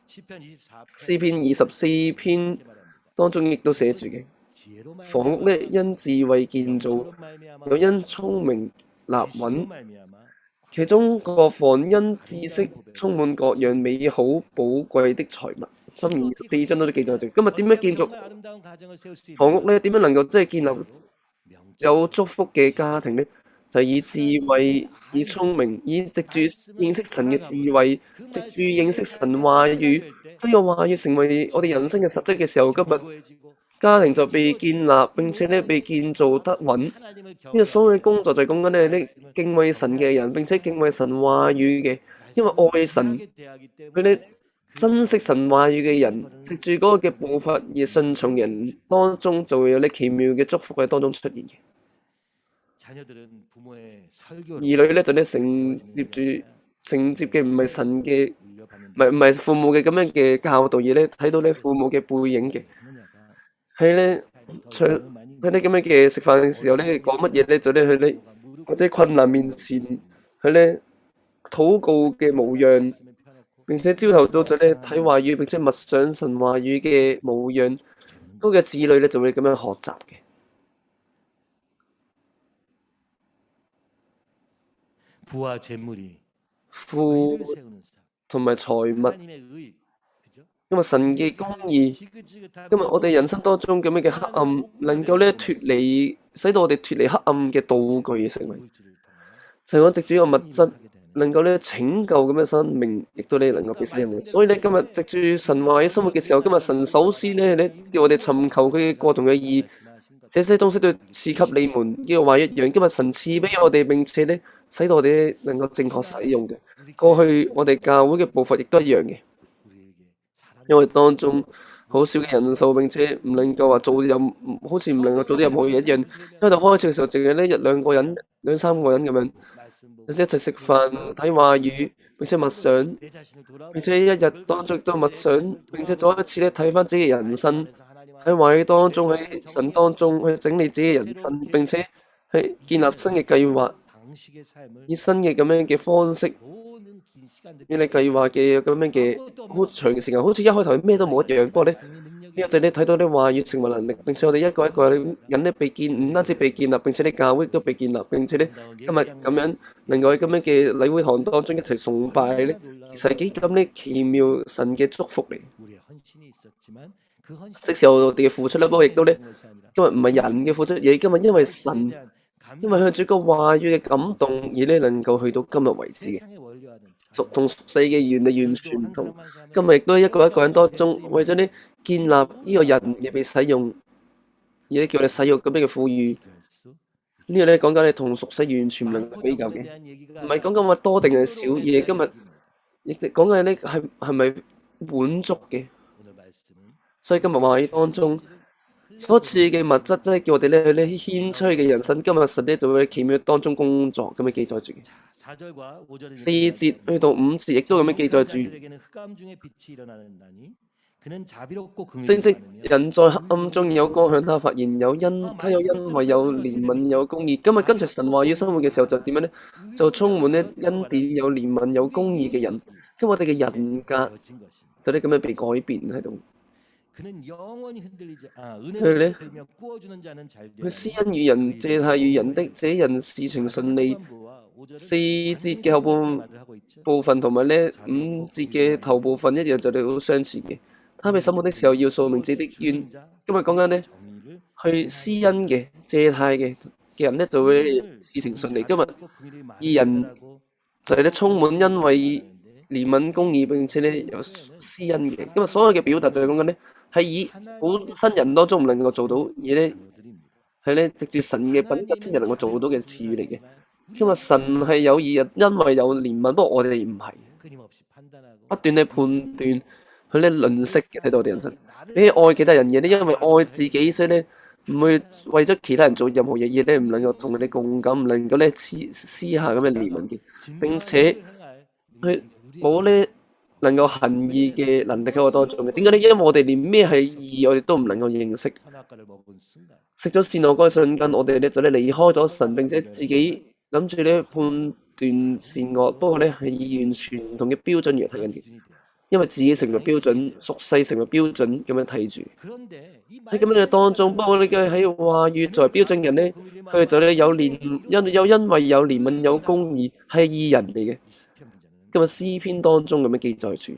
시편 24편 詩篇24篇當中亦都寫住嘅。 지혜로 房屋咧因智慧建造， 말미암아 又因聰明立穩。 말미암아 其中各房因知識充滿各樣美好寶貴的財物。箴言24章都記載住。今日點樣建築房屋咧？點樣能夠即係建立有祝福嘅家庭咧？就係以智慧、以聰明、以藉住認識神嘅智慧，藉住認識神話語，呢個話語成為我哋人生嘅實質嘅時候，今日家庭就被建立，並且咧被建造得穩。呢個所謂工作就係講緊咧啲敬畏神嘅人，並且敬畏神話語嘅，因為愛神，佢哋珍惜神話語嘅人，藉住嗰個嘅步伐而順從人當中，就會有啲奇妙嘅祝福喺當中出現嘅。兒女咧就咧承接嘅唔係神嘅，唔係父母嘅咁樣嘅教導，而咧睇到咧父母嘅背影嘅，喺咧喺啲咁樣嘅食飯嘅時候咧講乜嘢咧，就咧佢咧或者困難面前佢咧禱告嘅模樣，並且朝頭早就咧睇話語，並且默想神話語嘅模樣，嗰個子女咧就會咁樣學習嘅。富同埋財物，因為神嘅公義，今日我哋人生當中咁樣嘅黑暗，能夠咧使到我哋脫離黑暗嘅道具成為，就係我藉住個物質，能夠咧拯救咁嘅生命，亦都咧能夠被使用。所以咧今日藉住神話嘅生活嘅時候，今日神首先咧叫我哋尋求佢嘅國同嘅義，這些東西都要賜給你們，呢個話一樣。今日神賜俾我哋，並且咧使到我哋能夠正確使用嘅。過去我哋教會嘅步伐亦都一樣嘅，因為當中好少嘅人數，並且唔能夠話好似唔能夠做啲任何嘢一樣。因為開始嘅時候，淨係呢兩個人、兩三個人咁樣，一齊食飯、睇話語，並且默想，並且一日當中都默想，並且再一次咧睇翻自己嘅人生，喺話語當中，喺神當中去整理自己嘅人生，並且去建立新嘅計劃，以新嘅咁樣嘅方式。你計劃嘅咁樣嘅好長嘅時間，好似一開頭咩都冇一樣。不過咧，呢個就你睇到啲話語成為能力，並且我哋一個一個人咧被建，唔單止被建立，並且啲教會都被建立，並且咧今日咁樣能夠喺咁樣嘅禮會堂當中一齊崇拜咧，其實係幾咁咧奇妙神嘅祝福嚟。即時候我哋嘅付出咧，不過亦都咧今日唔係人嘅付出，而係今日因為神，因為向住個話語嘅感動而咧能夠去到今日為止嘅。同俗世嘅原理完全唔同。今日亦都一個人當中，為咗呢建立呢個人而被使用，而咧叫你使用咁樣嘅富裕。呢個咧講緊你同俗世完全唔能夠比較嘅，唔係講緊話多定係少嘢。今日亦講緊呢係咪滿足嘅？所以今日話喺當中所賜嘅物質，即係叫我哋咧去咧獻出嘅人生。今日神咧就會喺奇妙當中工作，咁樣記載住嘅。4節去到5節亦都咁樣記載住。正直人在黑暗中有光向他發現，他有恩惠有憐憫有公義。今日跟住神話語生活嘅時候就點樣咧？就充滿咧恩典有憐憫有公義嘅人。咁我哋嘅人格就咧咁樣被改變喺度。佢咧，佢施恩與人，借貸與人的，這人事情順利。4節嘅後部分同埋咧5節嘅頭部分一樣，就哋好相似嘅。他被審判的時候要訴明自己的冤。今日講緊咧，去施恩嘅、借貸嘅人咧就會事情順利。今日義人就係咧充滿恩惠、憐憫、公義，並且咧有施恩嘅。今日所有嘅表達就係講緊咧，係以本身人當中唔能夠做到，而咧係咧藉住神嘅品格先至能夠做到嘅詞語嚟嘅。今日神係有義人，因為有憐憫，不過我哋唔係，不斷嘅判斷，佢咧吝嗇嘅睇到我哋人生。你愛其他人嘢咧，因為愛自己，所以咧唔會為咗其他人做任何嘢，而咧唔能夠同佢哋共感，唔能夠咧私下咁嘅憐憫嘅，並且佢冇咧能夠行義嘅能力喺我當中嘅。點解咧？因為我哋連咩係義，我哋都唔能夠認識。食咗善惡嗰瞬間，我哋咧就咧離開咗神，並且自己諗住咧判斷善惡，不過咧係以完全唔同嘅標準嚟睇緊嘅。因為自己成為標準，屬世成為標準咁樣睇住。喺咁樣嘅當中，不過你嘅喺話語作為標準人咧，佢哋就咧有因為有憐憫有公義，係義人嚟嘅。今日詩篇當中咁樣記載住，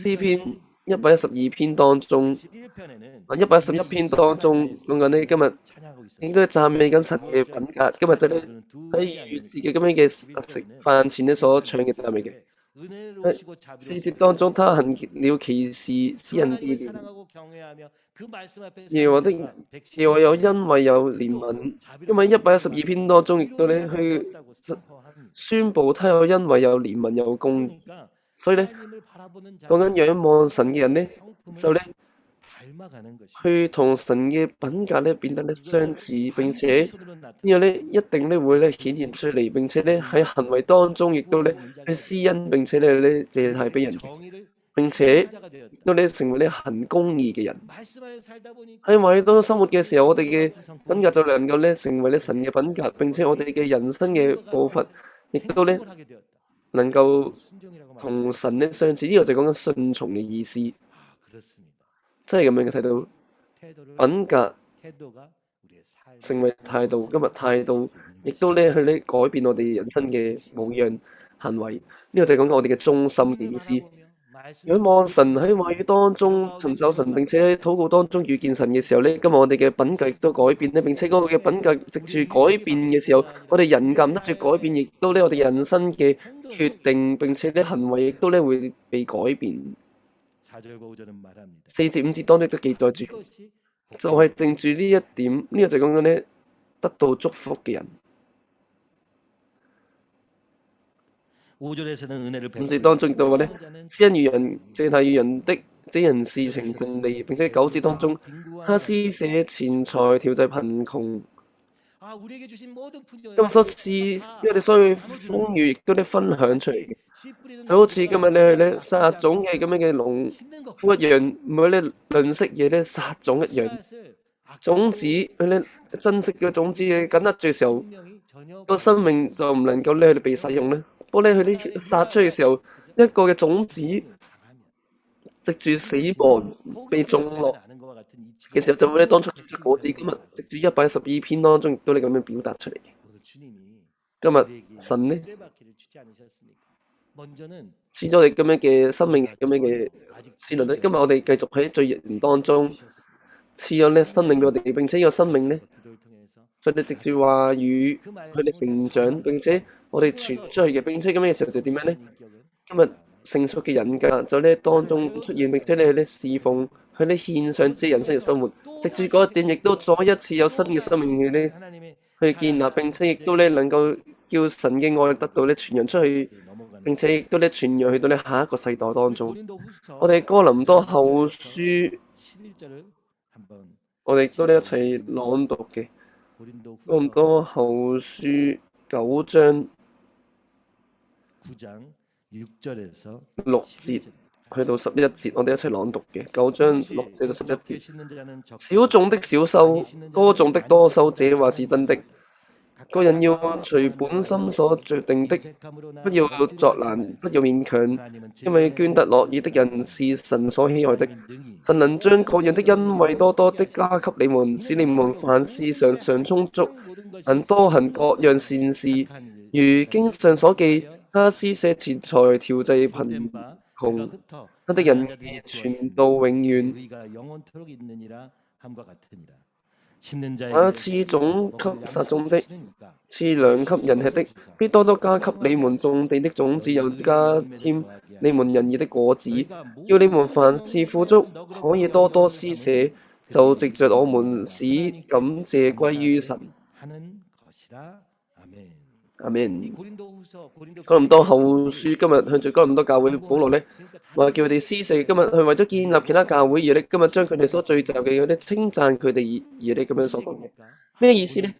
詩篇112篇當中，111篇當中講緊呢，今日應該讚美緊神嘅品格。今日就咧喺逾越節嘅咁樣嘅食飯前咧所唱嘅讚美嘅。詩節當中，他行了奇事，使人紀念。耶和華有恩惠有憐憫，因為112篇當中亦都咧去宣佈他有恩惠有憐憫有公義。所以咧，講緊仰望神嘅人咧，就咧去同神嘅品格咧變得咧相似，並且呢個咧一定咧會咧顯現出嚟，並且咧喺行為當中亦都咧去施恩，並且咧借貸俾人，並且亦都咧成為咧行公義嘅人。喺話語當中生活嘅時候，我哋嘅品格就能夠咧成為咧神嘅品格，並且我哋嘅人生嘅步伐亦都咧能夠同神咧相似。呢個就講緊順從嘅意思，真係咁樣嘅睇到品格成為態度。今日態度亦都咧去咧改變我哋人生嘅模樣行為。呢個就係講緊我哋嘅忠心嘅意思。仰望神喺話語當中尋找神，並且喺禱告當中遇見神嘅時候咧，今日我哋嘅品格亦都改變咧，並且嗰個嘅品格藉住改變嘅時候，我哋人格得住改變，亦都咧我哋人生嘅決定，並且咧行為亦都咧會被改變。4至5節當中都記載住，就係正住呢一點，呢個就講緊咧得到祝福嘅人。5節當中就話咧，施恩與人，借貸與人的，這人事情順利。並且9節當中，他施捨錢財，調濟貧窮。今日所施，我哋所有風雨亦都咧分享出嚟嘅，就好似今日你去咧撒種嘅咁樣嘅農夫一樣，唔係咧吝嗇嘢咧撒種一樣。種子佢咧珍惜嘅種子嘅緊握住嘅時候，個生命就唔能夠咧被使用咧。不過咧佢啲撒出嘅時候，一個嘅種子藉住死亡被種落嘅時候，就會咧當初結果子。今日藉住112篇當中亦都係咁樣表達出嚟嘅。今日神咧賜咗我哋咁樣嘅生命，咁樣嘅賜論咧。今日我哋繼續喺罪人當中賜咗咧生命俾我哋，並且呢個生命咧，所以你藉住話語佢哋成長，並且我哋傳出去嘅，並且咁樣嘅時候就點樣咧？今日成熟嘅人格就咧當中出現，並且你去咧侍奉，去咧獻上自己人生嘅生活。藉住嗰一點，亦都再一次有新嘅生命嘅咧去建立，並且亦都咧能夠叫神嘅愛得到咧傳揚出去，並且亦都咧傳揚去到咧下一個世代當中。我哋哥林多後書，我哋都咧一齊朗讀嘅。哥林多後書9章6節去到11節，我哋一齊朗讀嘅。9章6節到11節，少種的少收，多種的多收，這話是真的。個人要隨本心所決定的，不要作難，不要勉強，因為捐得樂意的人是神所喜愛的。神能將各樣的恩惠多多的加給你們，使你們凡事常常充足，能多行各樣善事。如經上所記，他施捨錢財，調濟貧窮，他的仁義傳到永遠。賜種給撒種的，賜糧給人吃的，必多多加給你們種地的種子，又加添你們仁義的果子，叫你們凡事富足，可以多多施捨，就藉着我們使感謝歸於神。阿們。哥林多後書今日向住哥林多教會保羅咧，話叫佢哋施捨。今日係為咗建立其他教會而咧，今日將佢哋所聚集嘅嗰啲稱讚佢哋而咧咁樣所講嘅咩意思咧？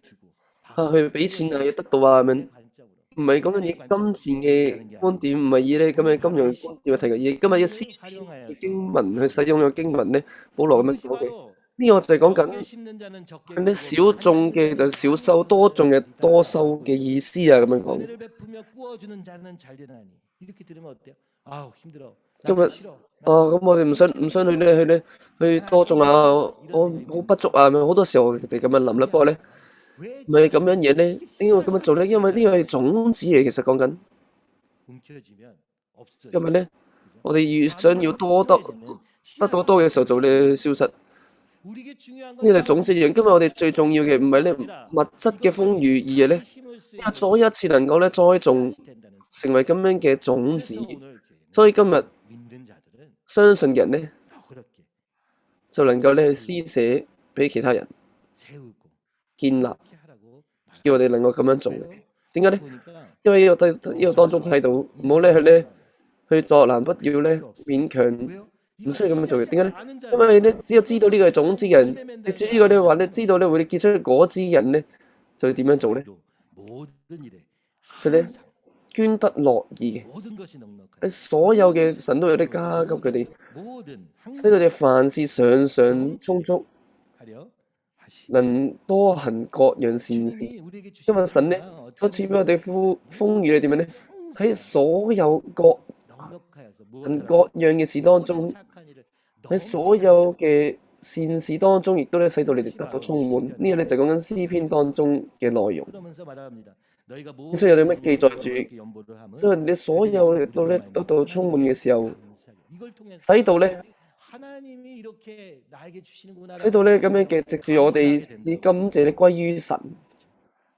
去俾錢啊，要得到啊咁樣，唔係講緊以金錢嘅觀點，唔係以咧咁嘅金融觀點去提嘅，而今日要施嘅經文去使用嘅經文咧，保羅咁樣講嘅。呢個就係講緊啲少種嘅就少收，多種嘅多收嘅意思啊，咁樣講。 이렇게 들으면 어때요? 아우 힘들어. 그러면 나는 싫어. 咁我哋唔想去多種啊，我好不足啊，咪好多時候我哋咁樣諗啦。不過咧， 왜 咪咁樣嘢咧，點解會咁樣做咧？因為呢個係種子嚟，其實講緊， 움켜쥐면 없어져. 因為咧，我哋越想要得到多嘅時候，就會消失。 우리에게 중요한 呢個係種子一樣。今日我哋最重要嘅唔係咧物質嘅豐裕，而係咧，再一次能夠咧栽種成為咁樣嘅種子。所以今日 믿는 자들은 相信嘅人咧， 너그럽게 就能夠咧施捨俾其他人， 세우고 建立， 이렇게 하라고 叫我哋能夠咁樣做嘅。點解咧？ 보니까 因為呢個當中睇到，唔好咧去作難，不要咧勉強， 왜요? 唔需要咁樣做嘅。點解咧？ 아는 因為咧只有知道呢個係種子嘅人，藉住呢個咧話咧知道咧會結出果子嘅人咧，就會點樣做咧？ 모든 일에 就咧 항상 捐得樂意嘅， 모든 것이 넉넉한 喺所有嘅神都有啲加給佢哋， 모든 使到你凡事常常充足， 하려 하시. 能多行各樣善事。 주님이 우리에게 因為 주신 神咧所賜俾我哋豐裕係點樣咧？喺所有各 넉넉하여서 行各樣嘅事當中， 착한 일을 喺所有嘅善事當中，亦都咧使到你哋得到充滿。呢個咧就講緊詩篇當中嘅內容。 그러면서 말합니다. 너희가 所以有啲乜記載住？ 이렇게 연보를 함은 所以你所有嘅都咧得到充滿嘅時候， 이걸 통해서 使到咧。 하나님이 이렇게 나에게 주시는구나. 使到咧咁樣嘅，藉住我哋使感謝咧歸於神，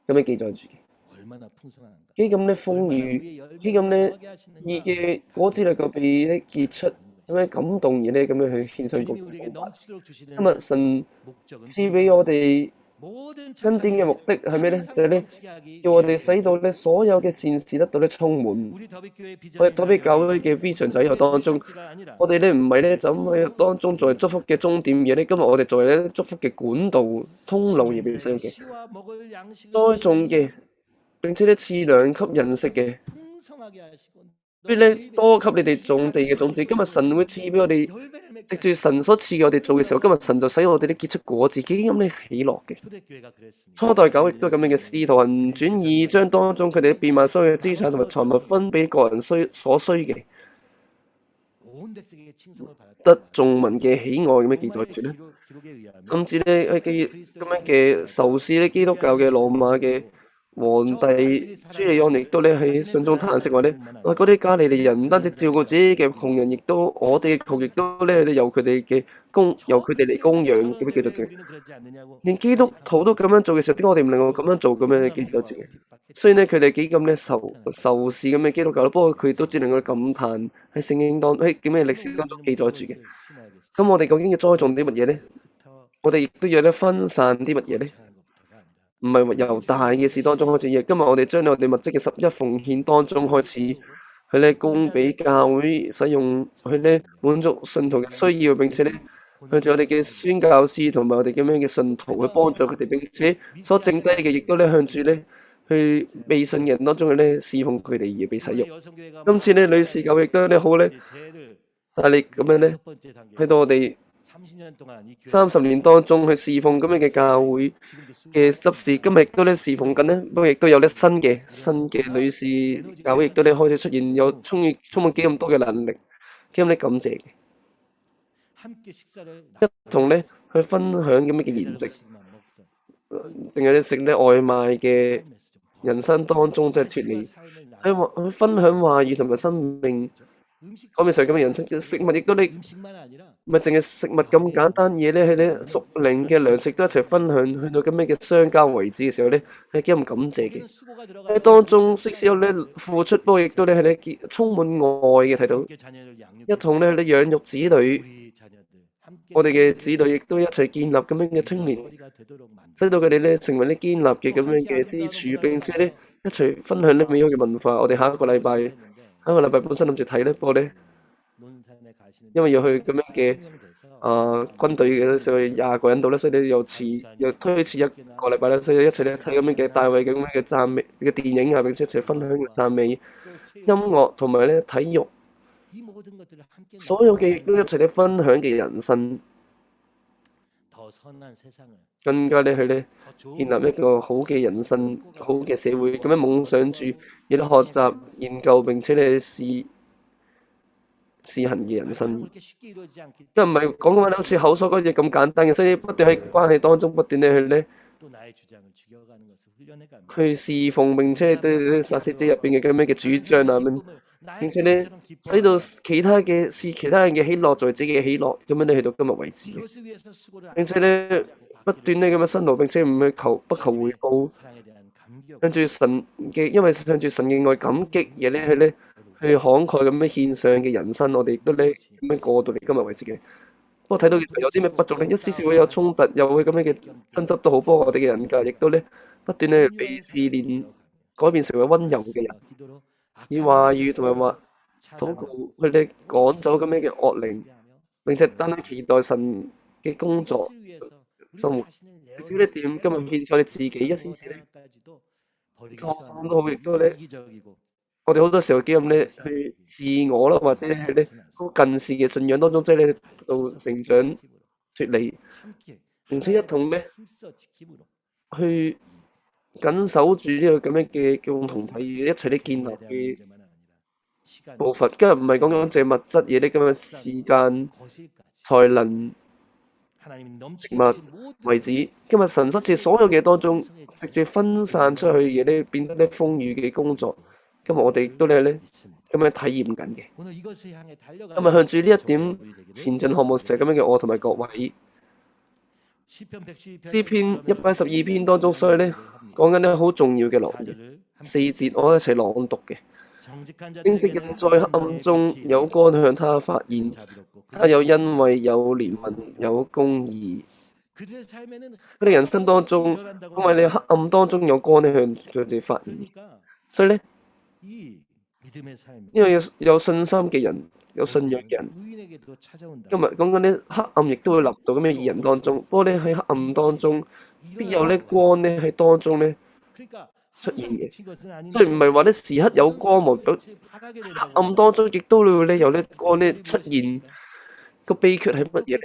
咁樣記載住嘅， 얼마나 풍성한가. 幾咁咧豐裕，幾咁咧義嘅果子能夠被咧結出，咁樣感動而咧咁樣去獻上 주님이 우리에게 供。 넘치도록 주시는 今日神 목적은 賜俾我哋 모든 真正嘅目的係咩咧？就係咧 넘치게 하기 叫我哋使到咧所有嘅善事得到咧充滿。 우리 더비교회 我哋 비전이 特別教會嘅 vision 就喺度當中， 자체가 아니라 我哋咧唔係咧就咁喺當中作為祝福嘅終點而咧，今日我哋作為咧祝福嘅管道通路而被使用嘅。 시와 먹을 양식을 栽種嘅，並且咧賜糧給人食嘅， 풍성하게 하시고 所以咧多給你哋種地嘅種子。今日神會賜俾我哋， 열매를 맺게 藉住神所賜嘅我哋做嘅時候，今日神就使我哋咧結出果子，幾咁咧喜樂嘅。 초대교회가 그랬습니다. 初代教會亦都係咁樣嘅，使徒行傳2章當中，佢哋變賣所有嘅資產同埋財物分俾個人所需嘅， 온 백성에게 칭송을 받았다. 得眾民嘅喜愛咁樣記載住咧。 기록에 의하면 甚至咧喺咁樣嘅仇視咧基督教嘅羅馬嘅皇帝朱利安亦都咧喺信中他人食話咧，嗰啲加利利人唔單止照顧自己嘅窮人，亦都我哋嘅窮亦都咧由佢哋嚟供養咁樣記載住。 우리는 그러지 않느냐고. 連基督徒都咁樣做嘅時候，點解我哋唔能夠咁樣做咁樣記載住嘅？雖然咧佢哋幾咁咧仇視咁嘅基督教，不過佢都只能夠感嘆喺聖經當喺咁嘅歷史當中記載住嘅。咁我哋究竟要栽種啲乜嘢咧？我哋亦都要咧分散啲乜嘢咧？唔係由大嘅事當中開始，而今日我哋將我哋物質嘅11奉獻當中開始，去咧供俾教會使用，去咧滿足信徒嘅需要，並且咧向住我哋嘅宣教師同埋我哋咁樣嘅信徒去幫助佢哋，並且所剩低嘅亦都咧向住咧去未信嘅人當中去咧侍奉佢哋而被使用。今次咧女士教會亦都咧好咧大力咁樣咧喺到我哋 30年當中去侍奉咁樣嘅教會嘅執事，今日亦都咧侍奉緊咧，不過亦都有咧新嘅女士教會亦都咧開始出現有充滿幾咁多嘅能力，幾咁咧感謝嘅，一同咧去分享咁樣嘅筵席，定係咧食咧外賣嘅人生當中即係脫離，去分享話語同埋生命。 嗰面上咁嘅人生，食物亦都你唔係淨係食物咁簡單嘢咧，係咧屬靈嘅糧食都一齊分享，去到咁樣嘅相交為止嘅時候咧，係幾咁感謝嘅。喺當中，即使有咧付出，不過亦都咧係咧充滿愛嘅，睇到一同咧去養育子女，我哋嘅子女亦都一齊建立咁樣嘅青年，使到佢哋咧成為咧堅立嘅咁樣嘅支柱，並且咧一齊分享呢美好嘅文化。我哋下一個禮拜。 下個禮拜本身諗住睇咧，不過咧，因為要去咁樣嘅軍隊嘅，所以20個人度咧，所以咧又推遲一個禮拜咧，所以一齊咧睇咁樣嘅大衛嘅咁樣嘅讚美嘅電影啊，並且一齊分享嘅讚美音樂同埋咧體育，所有嘅亦都一齊咧分享嘅人生，更加咧去咧建立一個好嘅人生、好嘅社會，咁樣夢想住亦都學習、研究並且咧試行嘅人生。因為唔係講嘅話咧，好似口所講嘢咁簡單嘅，所以不斷喺關係當中不斷咧去咧去侍奉並且對殺死者入邊嘅咁樣嘅主張啊咁，並且咧使到其他人嘅喜樂在自己嘅喜樂，咁樣咧去到今日為止嘅。並且咧不斷咧咁樣辛勞，並且不求回報，向住神嘅，因為向住神嘅愛感激而咧去慷慨咁樣獻上嘅人生，我哋亦都咧咁樣過到嚟今日為止嘅。不過睇到有啲咩不足咧，一絲絲會有衝突，又會咁樣嘅爭執都好，不過我哋嘅人格亦都咧不斷咧被試煉，改變成為溫柔嘅人，以話語同埋話禱告去哋趕走咁樣嘅惡靈，並且單單期待神嘅工作生活。呢一點今日獻上你自己一絲絲咧，講到亦都咧。我哋好多時候基咁咧去自我啦，或者係咧好近視嘅信仰當中，即係咧到成長脫離，並且一同咧去緊守住呢個咁樣嘅共同體，一齊咧建立嘅步伐。今日唔係講緊淨係物質嘢咧，今日時間才能食物為止。今日神失住所有嘅當中，直接分散出去嘅咧，變得咧風雨嘅工作。今日我哋都咧咁樣體驗緊嘅。今日向住呢一點前進項目就係咁樣嘅我同埋各位。詩篇112篇當中，所以咧講緊咧好重要嘅內容，4節我一齊朗讀嘅。正直人在黑暗中有光向他發現，他有恩惠、有憐憫、有公義。佢哋人生當中，因為你黑暗當中有光咧向佢哋發現，所以咧。因為有信心嘅人，有信仰嘅人，今日講緊咧黑暗亦都會臨到咁嘅義人當中。不過咧喺黑暗當中，必有咧光咧喺當中咧出現嘅。所以唔係話咧時刻有光芒，黑暗當中亦都會咧有咧光咧出現。個秘訣係乜嘢咧？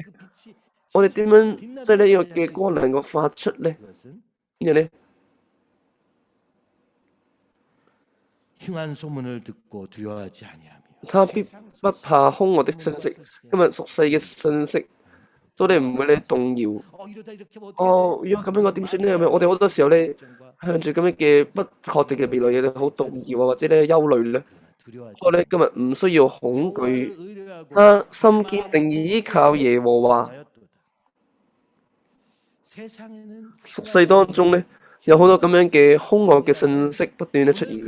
我哋點樣即係呢個嘅光能夠發出咧？因為咧。他必不怕兇惡的信息，今日俗世嘅信息，都你唔會咧動搖。哦，如果咁樣我點算咧？我哋好多時候咧向住咁樣嘅不確定嘅未來嘢好動搖啊，或者咧憂慮咧。不過咧今日唔需要恐懼，他心堅定依靠耶和華。俗世當中咧。有好多咁樣嘅兇惡嘅信息不斷咧出現。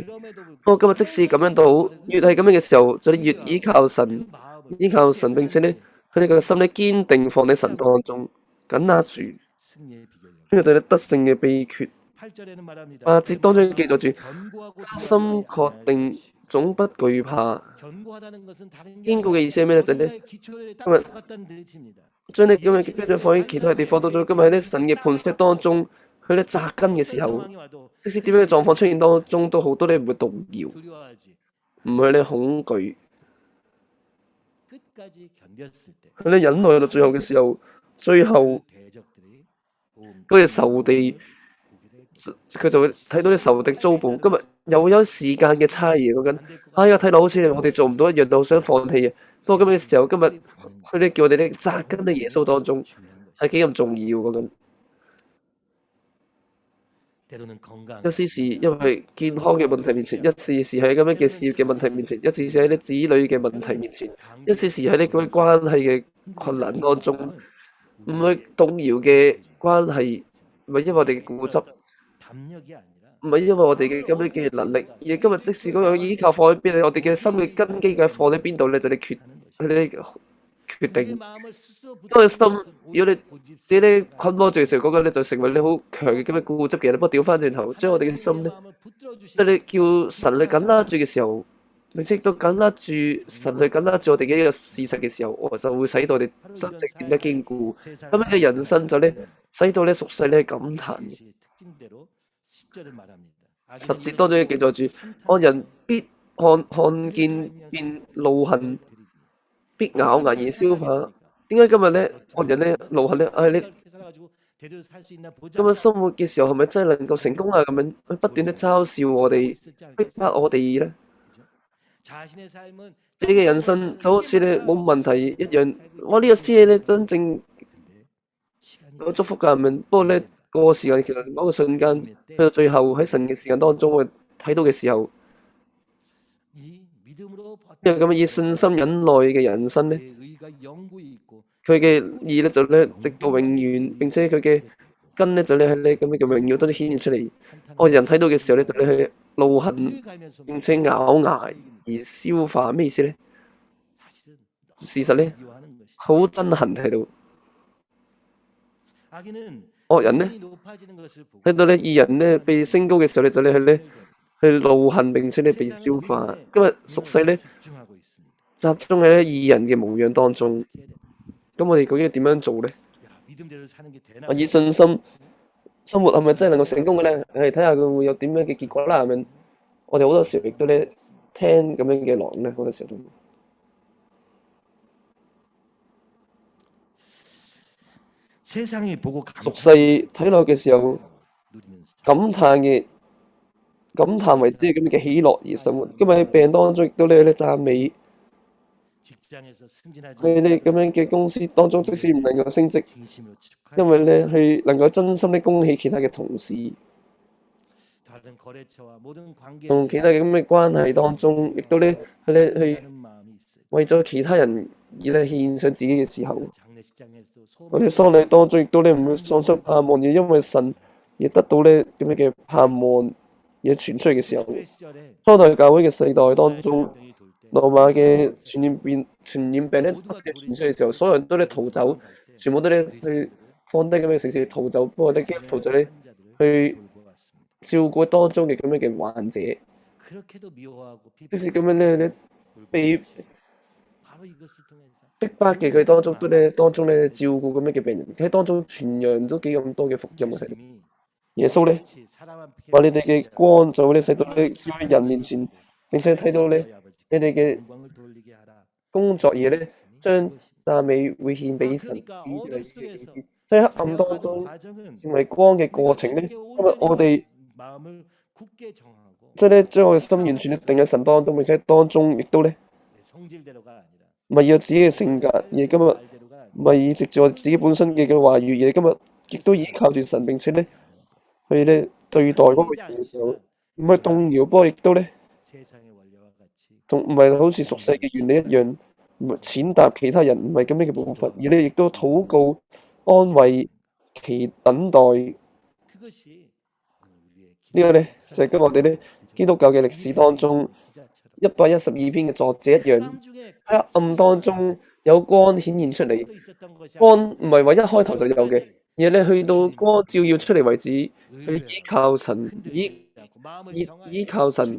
不過今日即使咁樣到，越係咁樣嘅時候，就越依靠神，並且咧佢哋個心咧堅定放喺神當中，緊握住。呢個就係得勝嘅秘訣。8節當中記載住，心確定，總不懼怕。堅固嘅意思係咩咧？就係咧今日將你咁樣嘅標準放喺其他地方當中，今日喺咧神嘅磐石當中。佢咧扎根嘅時候，即使點樣嘅狀況出現當中，都好多咧唔會動搖，唔會咧恐懼。佢咧忍耐到最後嘅時候，嗰隻仇敵，佢就會睇到啲仇敵遭報。今日又有時間嘅差異講緊，哎呀睇落好似我哋做唔到一樣，就好想放棄嘅。不過今日嘅時候，今日佢哋叫我哋咧扎根喺耶穌當中，係幾咁重要講緊。一時時因為健康嘅問題面前，一時時喺咁樣嘅事業嘅問題面前，一時時喺啲子女嘅問題面前，一時時喺呢個關係嘅困難當中，唔會動搖嘅關係，唔係因為我哋嘅固執，唔係因為我哋嘅咁樣嘅能力，而今日即使嗰個依靠放喺邊，我哋嘅心嘅根基嘅放喺邊度咧，就你決定。因為心，如果你自己咧捆綁住嘅時候，嗰個咧就成為你好強嘅咁嘅固執嘅人。不過調翻轉頭，將我哋嘅心咧，即係你叫神去緊拉住嘅時候，並且都緊拉住神去緊拉住我哋嘅呢個事實嘅時候，我就會使到我哋真正變得堅固。咁樣嘅人生就咧，使到咧俗世咧感嘆。10節當中記載住，惡人必看見便怒恨。必咬牙而消化。點解今日咧惡人咧怒恨咧？你咁樣生活嘅時候係咪真係能夠成功啊？咁樣去不斷地嘲笑我哋，逼迫我哋咧？自己嘅人生就好似咧冇問題一樣。我呢個先係咧真正有祝福㗎，係咪？不過咧個時間其實某個瞬間去到最後喺神嘅時間當中，我睇到嘅時候，因為咁樣以信心忍耐嘅人生咧，佢嘅義咧就咧直到永遠，並且佢嘅根咧就咧喺呢咁樣嘅榮耀當中顯現出嚟。我人睇到嘅時候咧就咧係怒恨，並且咬牙而消化。咩意思咧？事實咧好憎恨睇到惡人咧睇到咧義人咧被升高嘅時候咧就咧去怒恨，並且咧被消化。今日俗世咧集中喺咧義人嘅模樣當中，咁我哋究竟點樣做咧？以信心生活係咪真係能夠成功嘅咧？睇下佢會有點樣嘅結果啦。係咪？我哋好多時候亦都咧聽咁樣嘅狼咧，好多時候都俗世睇落嘅時候，感嘆為之咁樣嘅喜樂而生活。今日喺病當中亦都咧讚美佢哋咁樣嘅公司當中，即使唔能夠升職，因為咧去能夠真心咧恭喜其他嘅同事，同其他嘅咁嘅關係當中，亦都咧去為咗其他人而咧獻上自己嘅時候，我哋喪禮當中亦都咧唔會喪失盼望，而因為神而得到咧咁樣嘅盼望而傳出去嘅時候，初代教會嘅世代當中，羅馬嘅傳染病咧不斷傳出嘅時候，所有人都咧逃走，全部都咧去放低咁嘅城市逃走。不過咧基督徒就咧去照顧當中嘅咁樣嘅患者，即使咁樣咧被逼迫嘅佢當中都咧當中咧照顧咁樣嘅病人，喺當中傳揚咗幾咁多嘅福音啊！耶穌咧話：你哋嘅光就會咧使到咧照喺人面前，並且睇到咧你哋嘅工作而咧將讚美會獻俾神。喺黑暗當中成為光嘅過程咧，今日我哋即係咧將我嘅心完全地定喺神當中，並且當中亦都咧唔係有自己嘅性格，而今日唔係藉住我自己本身嘅話語，而今日亦都依靠住神，並且咧去咧對待嗰個人嘅時候，唔係動搖，不過亦都咧同唔係好似俗世嘅原理一樣，唔係踐踏其他人，唔係咁樣嘅步伐，而咧亦都禱告、安慰、等待。呢個咧就係跟我哋咧基督教嘅歷史當中112篇嘅作者一樣，喺暗當中有光顯現出嚟。光唔係話一開頭就有嘅，而係咧去到光照耀出嚟為止，去依靠神，依靠神，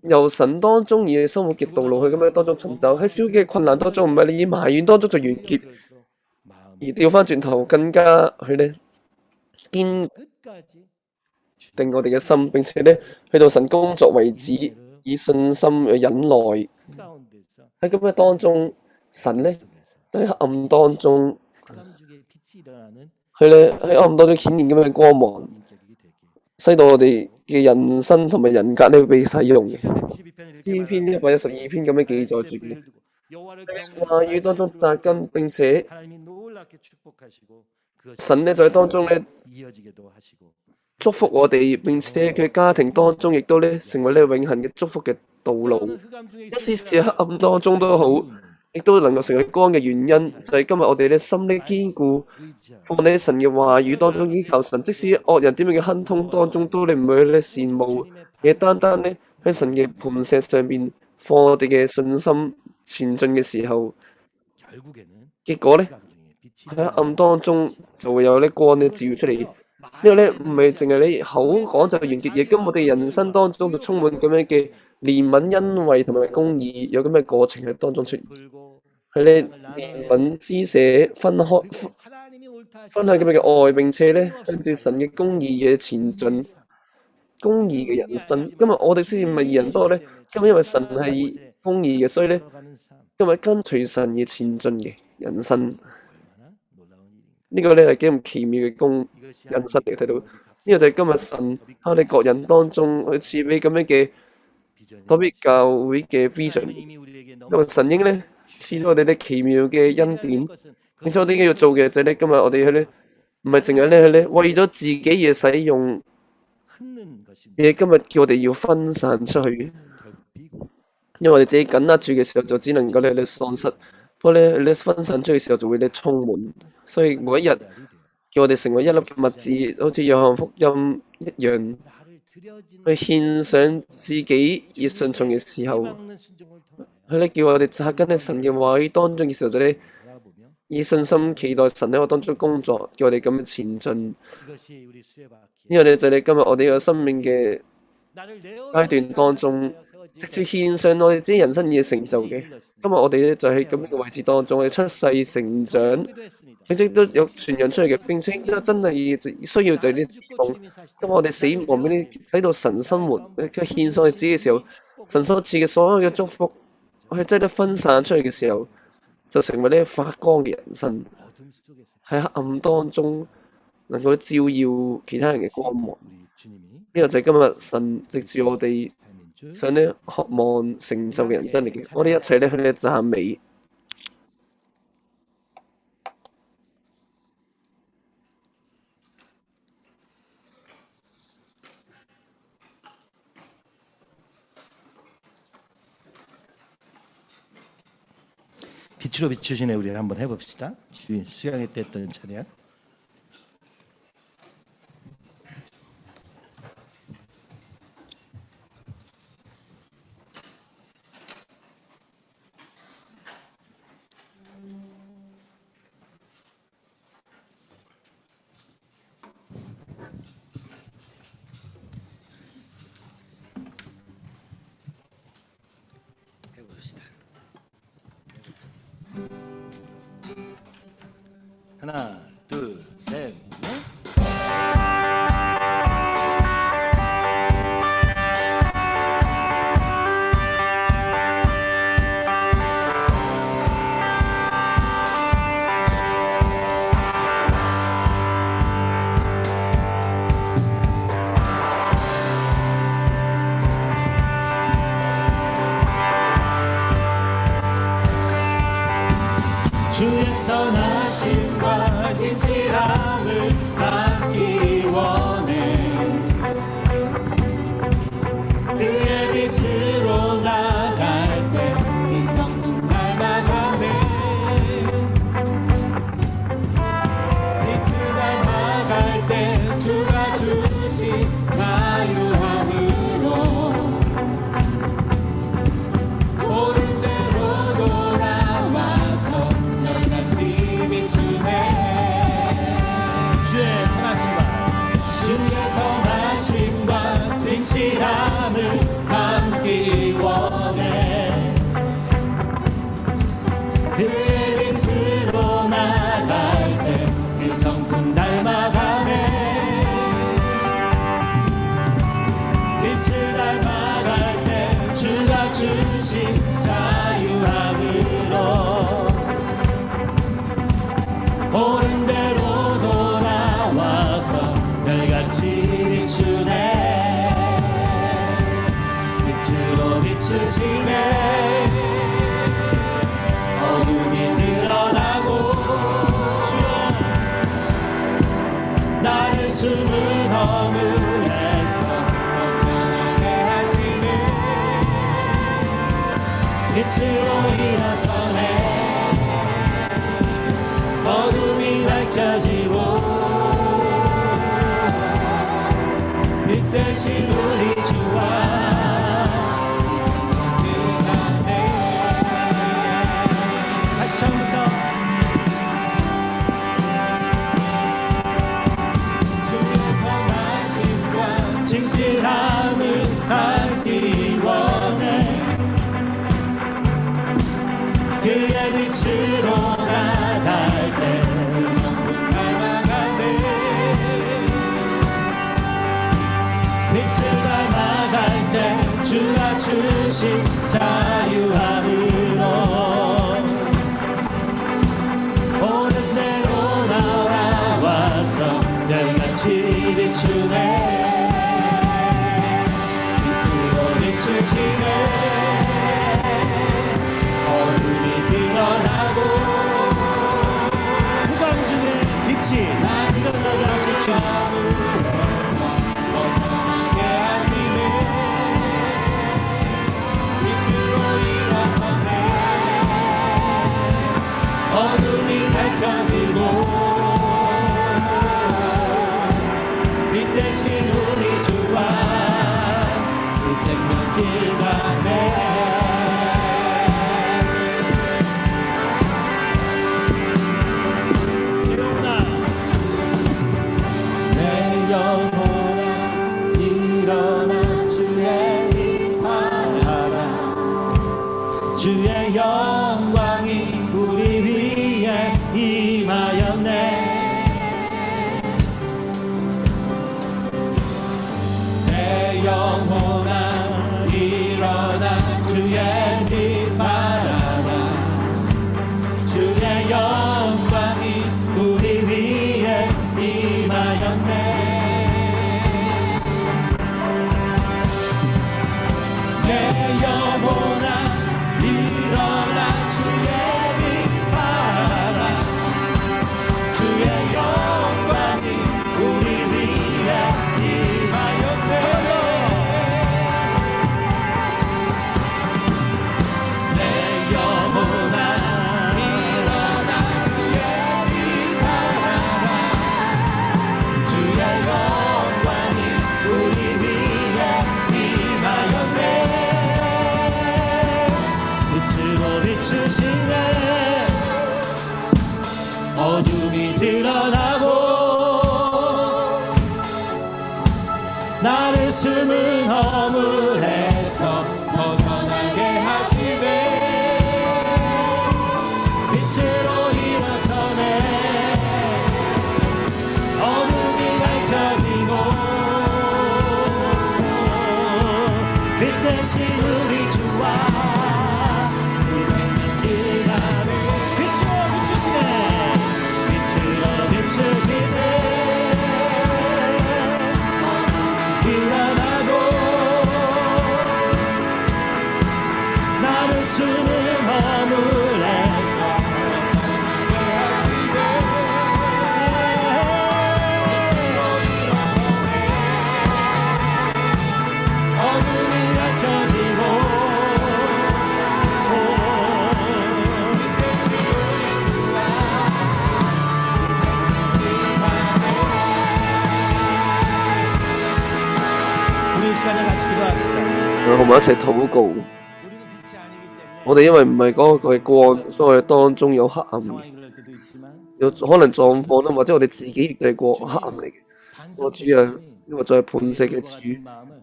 由神當中而生活嘅道路去咁樣當中尋找。喺小嘅困難當中，唔係你以埋怨當中就完結，而調翻轉頭更加去咧堅定我哋嘅心，並且咧去到神工作為止，以信心去忍耐。喺咁嘅當中，神咧喺黑暗當中，佢咧喺黑暗當中顯現咁樣嘅光芒，使到我哋嘅人生同埋人格咧會被使用嘅。詩篇112篇咁樣記載住嘅，話語當中扎根，並且神咧就喺當中咧祝福我哋，並且佢家庭當中亦都咧成為咧永恆嘅祝福嘅道路。一絲絲黑暗當中都好，亦都能夠成為光嘅原因，就係今日我哋咧心力堅固，放喺神嘅話語當中依靠神。即使惡人點樣嘅亨通當中，都你唔會咧羨慕，而單單咧喺神嘅磐石上邊放我哋嘅信心前進嘅時候，結果咧喺暗當中就會有啲光咧照出嚟。呢個咧唔係淨係你口講就完結，而今我哋人生當中就充滿咁樣嘅憐憫、恩惠同埋公義，有咁嘅過程喺當中出現。係咧憐憫、施捨、分開咁樣嘅愛，並且咧向住神嘅公義嘅前進，公義嘅人生。今日我哋雖然唔係義人多咧，今日因為神係公義嘅，所以咧今日跟隨神而前進嘅人生。呢個咧係幾咁奇妙嘅人生嚟，睇到呢個就係今日神喺我哋各人當中去賜俾咁樣嘅特別教會嘅 vision。今日神應咧賜咗我哋啲奇妙嘅恩典，並且我哋應該要做嘅就係咧，今日我哋去咧唔係淨係咧去咧為咗自己嘅使用，而係今日叫我哋要分散出去。因為我哋自己緊握住嘅時候，就只能夠咧喪失；不過咧分散出去嘅時候，就會咧充滿。所以每一日叫我哋成為一粒麥子，好似約翰福音一樣，去獻上自己而順從嘅時候，佢咧叫我哋扎根喺神嘅話語當中嘅時候，就咧以信心期待神喺我當中工作，叫我哋咁樣前進。呢個咧就係今日我哋嘅生命嘅階段當中，直接獻上我哋自己人生嘅成就嘅。今日我哋咧就喺咁樣嘅位置當中，我哋出世成長，並且都有傳揚出嚟嘅，並且真係需要就係啲侍奉。今日我哋死亡俾你喺度神生活，佢獻上我哋自己嘅時候，神所賜嘅所有嘅祝福，我哋真係分散出去嘅時候，就成為呢發光嘅人生，喺黑暗當中能夠照耀其他人嘅光芒。呢個就係今日神藉住我哋想咧渴望成就嘅人生嚟嘅，我哋一齊咧去咧讚美。빛으로 비추시네. 우리 한번 해봅시다. 수양회 때 했던 찬양. 하나, 둘, 셋, 넷. 주의 선하심과 진실함을 받기 원해. 그의 빛으로 나갈 때 그 성품 닮아가네. 빛을 닮아갈 때 주가 주신 자유함으로 옳은 대로 돌아와서 주의 선하심과 진실함을 담기 원해. 그의 빛으로 나갈 때 그 성품 닮아가네. 빛을 닮아갈 때 주가 주신 자유함으로 옳은 대로 돌아와서 별같이 비추네. 빛으로 비추시네. 어둠이 드러나고 주여 나를 숨은 허물에서 벗어나게 하시네. 빛으로 일어서네. 어둠이 밝혀지고 빛 대신 우리 주와 다시 처음부터 주의 선하심과 진실함을 알기 원해. 그의 빛으로 나갈 때 그 성품 닮아가네. 빛을 닮아갈 때 주가 주신 자유함으로 옳은 대로 나오라. 내 영혼아 일어나 주의 일 바라라 주의 영광이 우리 위에 임하였네 내 영혼아 일어나 주의 일 바라라 주의 영광이 우리 위에 임하였네 내 영혼아 일어나 주의 일 바라라 주의 영광이 우리 위에 임하였네 내 영혼아 일어나 주의 일 바라라 주의 영광이 우리 위에 임하였네 빛으로 비추시네 어둠이 드러나고 나를 숨은 허물에서 벗어나게 하시네 빛으로 일어서네 어둠이 밝혀지고 빛 대신 우리 주와 이 생명 길 안에 빛으로 비추시네 빛으로 비추시네 일어나고 나를 숨은 허물에서 벗어나게 하시네 어둠이 밝혀지고 우리 이 시간에 같이 기도합시다 我們一齊禱告。 우리는 빛이 아니기 때문에 我哋因為唔係嗰個光，所以當中有黑暗， 상황이 그럴 때도 있지만 有可能狀況啦，或者我哋自己亦係個黑暗嚟嘅。我主啊，因為在磐石嘅主，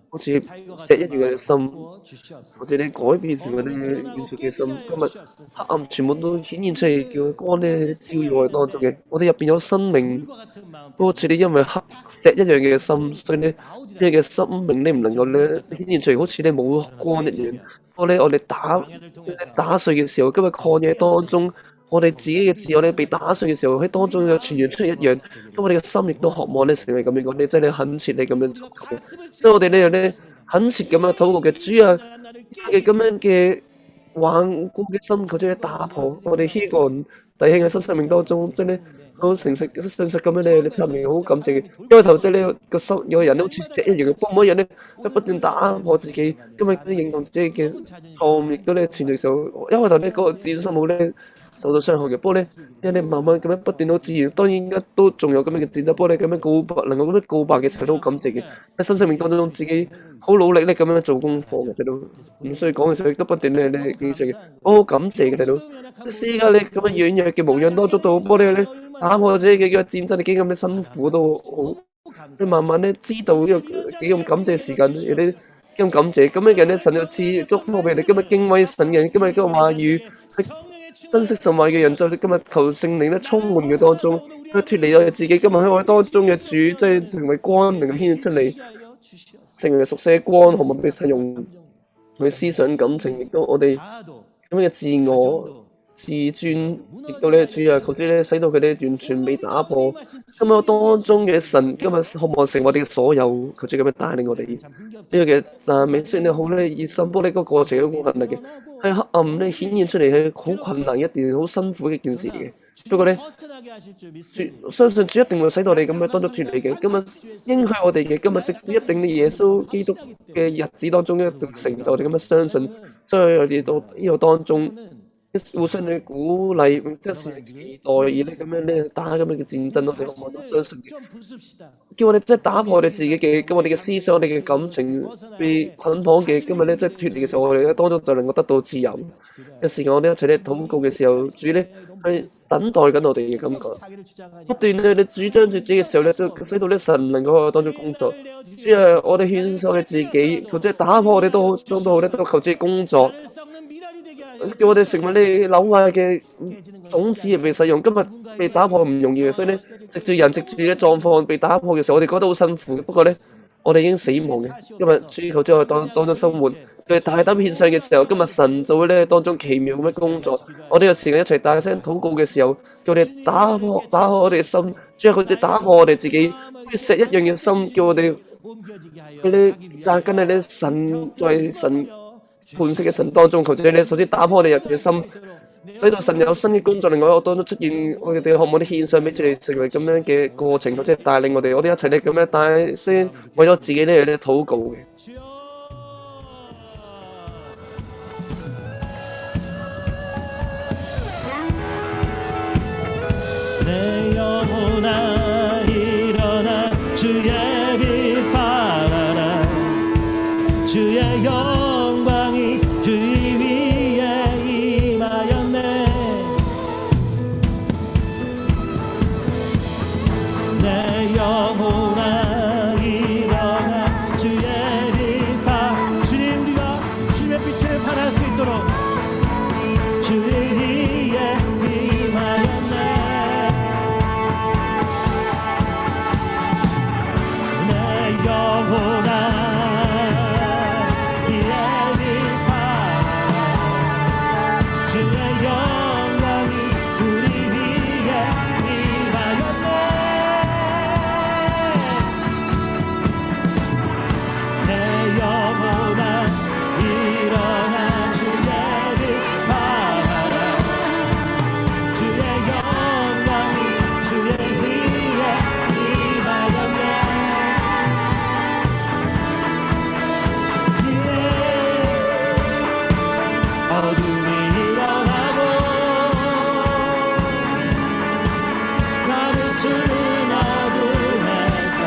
好似石一樣嘅心，或者你改變住我哋軟弱嘅心，今日黑暗全部都顯現出嚟，叫光咧照耀我哋當中嘅。我哋入邊有生命，好似你因為黑石一樣嘅心，所以咧你嘅生命你唔能夠咧顯現出嚟，好似你冇光一樣。不過咧，我哋打碎嘅時候，今日曠野當中，我哋自己嘅自我咧被打碎嘅時候，喺當中有傳揚出嚟一樣。咁我哋嘅心亦都渴望咧成為咁樣講，你真係懇切你咁樣做嘅。所以我哋呢樣咧懇切咁樣禱告嘅主啊，嘅咁樣嘅頑固嘅心，佢將你打破。我哋希望弟兄嘅新生命當中，真係好誠實、信實咁樣咧，你發明好感謝嘅。因為頭先呢個心有個人好似石一樣嘅，幫每一人咧都不斷打破自己，因為都認同自己嘅錯誤，亦都咧前嘅時候，因為頭咧嗰個自信心好咧受到傷害嘅。不過咧，因為你慢慢咁樣不斷都自然，當然而家都仲有咁樣嘅戰鬥。不過咧咁樣告白，能夠咁樣告白嘅時候都好感謝嘅。喺新生命當中，自己好努力咧咁樣做功課嘅，睇到唔需要講嘅時候，亦都不斷咧記住嘅。我好感謝嘅，睇到。即使而家你咁樣軟弱嘅模樣當中都好，不過咧打破自己嘅戰爭，你幾咁嘅辛苦都好。你慢慢咧知道呢個幾咁感謝時間，有啲幾咁感謝。咁樣嘅咧，神就賜祝福俾你。今日敬畏神嘅人，今日嗰個話語去珍惜神話嘅人，就今日求聖靈咧充滿嘅當中，去脫離我哋自己。今日喺我哋當中嘅主，即係成為光，能夠顯現出嚟，成為屬世嘅光，可唔可以使用佢思想感情，亦都我哋咁樣嘅自我。自尊，亦都咧主啊，求主咧使到佢哋完全被打破。今日當中嘅神，今日渴望成我哋嘅所有，求主咁樣帶領我哋。呢個嘅讚美雖然好咧熱心，不過呢個過程都好困難嘅，喺黑暗咧顯現出嚟係好困難一件好辛苦嘅一件事嘅。不過咧，相信主一定會使到我哋咁樣當中脫離嘅。今日應許我哋嘅，今日直至一定嘅耶穌基督嘅日子當中一定成就，我哋咁樣相信。所以我哋到呢個當中。互相嘅鼓勵，即係期待而咧咁樣咧打咁樣嘅戰爭，我哋可唔可以都相信嘅？ 좀 부숩시다. 叫我哋即係打破我哋自己嘅，咁我哋嘅思想、我哋嘅感情被捆綁嘅，今日咧即係脱離嘅時候，我哋咧當中就能夠得到自由。有時我哋一齊咧禱告嘅時候，主咧係等待緊我哋嘅感覺， 자기를 주장하니 不斷咧你主張住自己嘅時候咧，都使到咧神能夠喺我當中工作。主啊，我哋獻上嘅自己，求主打破我哋都中都好咧，都求主工作。 썩는 미랄이 되게 하여 叫我哋成為你朽壞嘅種子而被使用，今日被打破唔容易嘅，所以咧藉住人藉住嘅狀況被打破嘅時候，我哋覺得好辛苦嘅。不過咧，我哋已經死亡嘅。今日主求主我哋當中生活，佢哋大膽獻上嘅時候，今日神就會咧當中奇妙咁樣工作。我哋有時間一齊大聲禱告嘅時候，叫我哋打開我哋嘅心，主啊，佢哋打破我哋自己石一樣嘅心，叫我哋 옮겨지게 하여 佢哋扎根喺咧神在神判決嘅神當中，求主你首先打破我哋人嘅心，使到神有新嘅工作，另外我當中出現，我哋可唔可以獻上俾主你，成為咁樣嘅過程，或者帶領我哋一齊咧咁樣帶先，為咗自己咧禱告嘅。 주여 내 영혼아 일어나 주의 빛 발하라 주의 영광이 주의 위에 임하였네 내 영혼아 일어나 주의 빛 발 주님 우리가 주님의 빛을 발할 수 있도록 주의 위에 임하였네 내 영혼아 주의 영광이 우리 위에 임하였네 내 영혼아 일어나 주의 빛 발하라 주의 영광이 주의 위에 임하였네 어둠이 일어나고 나를 수는 어둠에서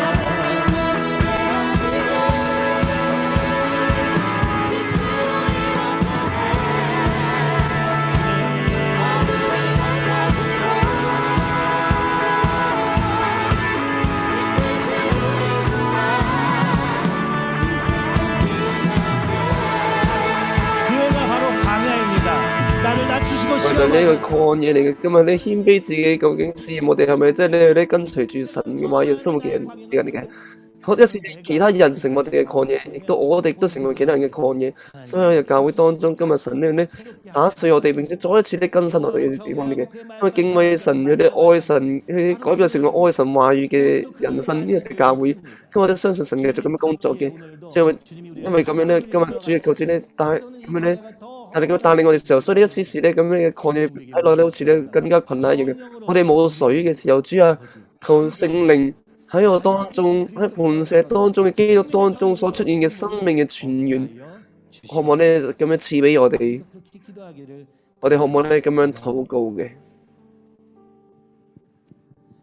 교회가 바로 광야입니다. 나를 낮추시고 為到呢 시험하소서 個曠野嚟嘅，今日咧謙卑自己，究竟試驗我哋係咪即係咧跟隨住神嘅話，要生活嘅人時間嚟嘅？好一時其他人成為我哋嘅曠野，亦都我哋都成為其他人嘅曠野。所以喺教會當中，今日神咧打碎我哋，並且再一次咧更新我哋嘅地方嚟嘅。因為敬畏神，佢哋愛神，去改變成為愛神話語嘅人生呢個教會。咁我都相信神繼續咁樣工作嘅，因為咁樣咧，今日主要求主咧帶咁樣咧。 但係佢帶領我哋時候，所以呢一次時咧咁樣嘅曠野睇落咧，好似咧更加困難一樣嘅。我哋冇水嘅時候，主啊，求聖靈喺我當中，喺磐石當中嘅基督當中所出現嘅生命嘅泉源，可唔可以咧咁樣賜俾我哋？我哋可唔可以咧咁樣禱告嘅？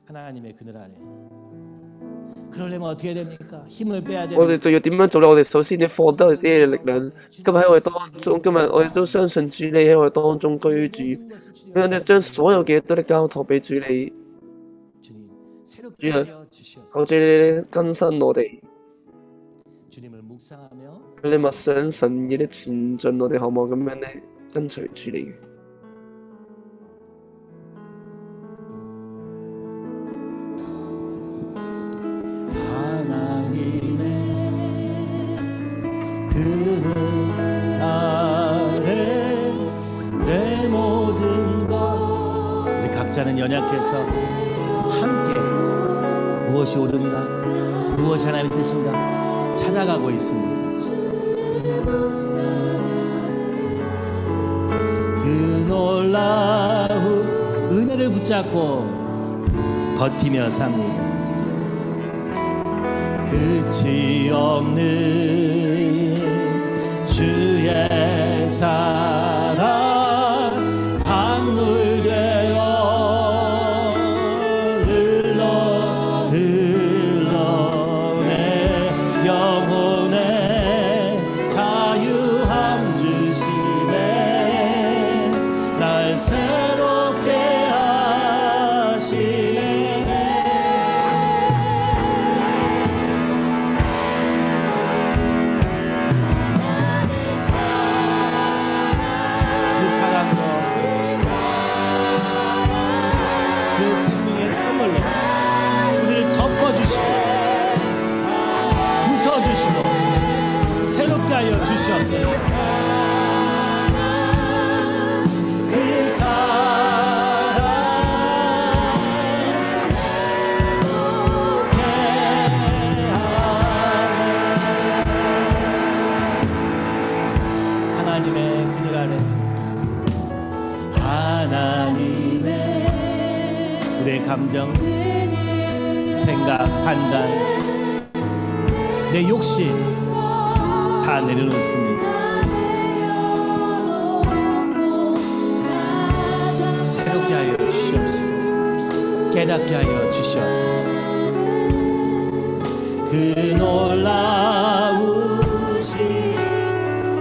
하나님의 그늘 아래 그러려면 어떻게 됩니까? 힘을 빼야 我 됩니다. 哋就要點樣做咧？我哋首先要放低我哋自己嘅力量。今日喺我哋當中，今日我哋都相信主你喺我哋當中居住，咁樣咧將所有嘅嘢都咧交託俾主你。 주님 새롭게 주여. 하여 주시옵소서. 求主你更新我哋。 주님을 묵상하며 你默想神嘅啲前進，我哋可唔可以咁樣咧跟隨住你嘅？ 하나님의 그늘 아래 내 모든 것 우리 각자는 연약해서 함께 무엇이 옳은가 무엇이 하나님의 뜻인가 찾아가고 있습니다. 그 놀라운 은혜를 붙잡고 버티며 삽니다. 끝이 없는 주의 사랑 하여 주시옵소서. 그 사랑 하나님의 그늘 아래 하나님의 우리의 감정, 생각, 판단, 내 욕심 다 내려놓습니다. 새롭게 하여 주시옵소서. 깨닫게 하여 주시옵소서. 그 놀라우신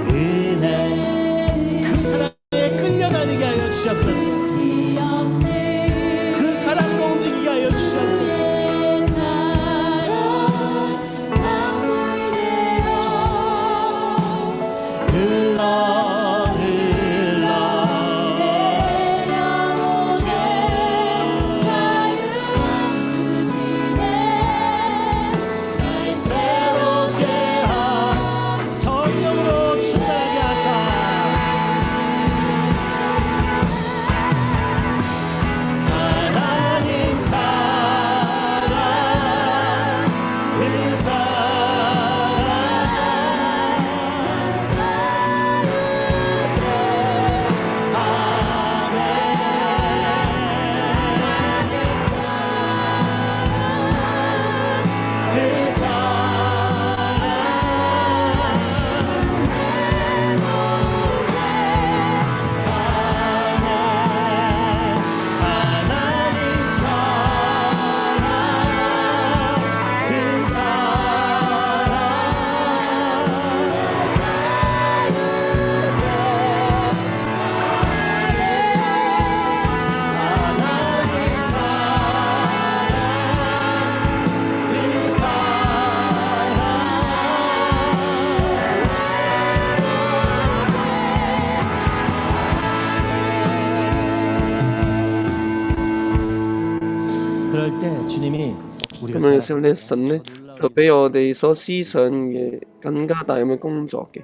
은혜 그 사랑에 끌려다니게 하여 주시옵소서. 그 사랑으로 움직이게 하여 주시옵소서. 그럴 때 주님이 咁樣嘅時候咧，神咧就俾我哋所思想嘅更加大咁嘅工作嘅。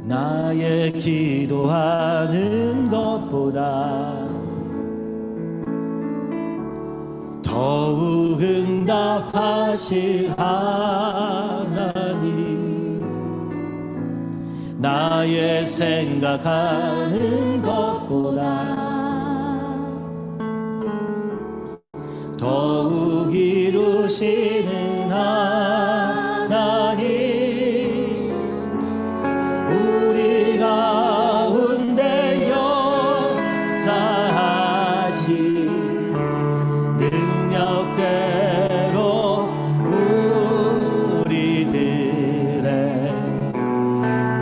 나의 기도하는 것보다 더욱 응답하실 하나님 나의 생각하는 것보다 더욱 이루시는 하나님 우리 가운데 역사하신 능력대로 우리들의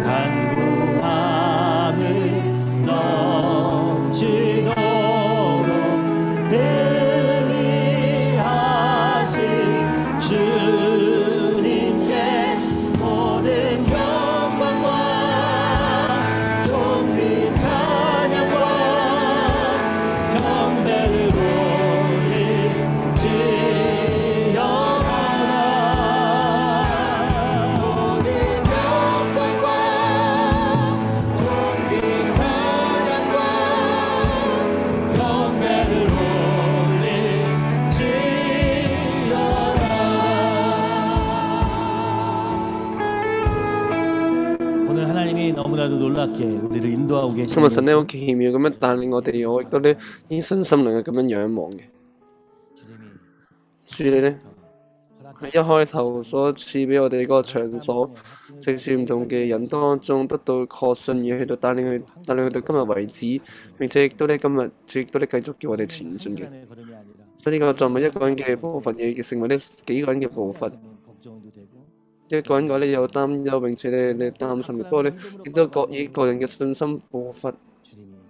간구함을 넘치도록 능히 하신 주님께 모든 영광과 존귀 찬양과 경배를 오늘 하나님이 너무나도 놀랍게 우리를 인도하고 今日 계시는 神咧好奇妙咁樣帶領我哋，我亦都咧以信心能夠咁樣仰望嘅。主你咧喺一開頭所賜俾我哋嗰個場所，直接唔同嘅人當中得到確信而去到帶領去到今日為止，並且亦都咧今日亦都咧繼續叫我哋前進嘅。所以呢個作為一個人嘅部分，亦成為呢幾個人嘅部分。一個人嘅話咧有擔憂，並且咧你擔心嘅，不過咧亦都各以個人嘅信心步伐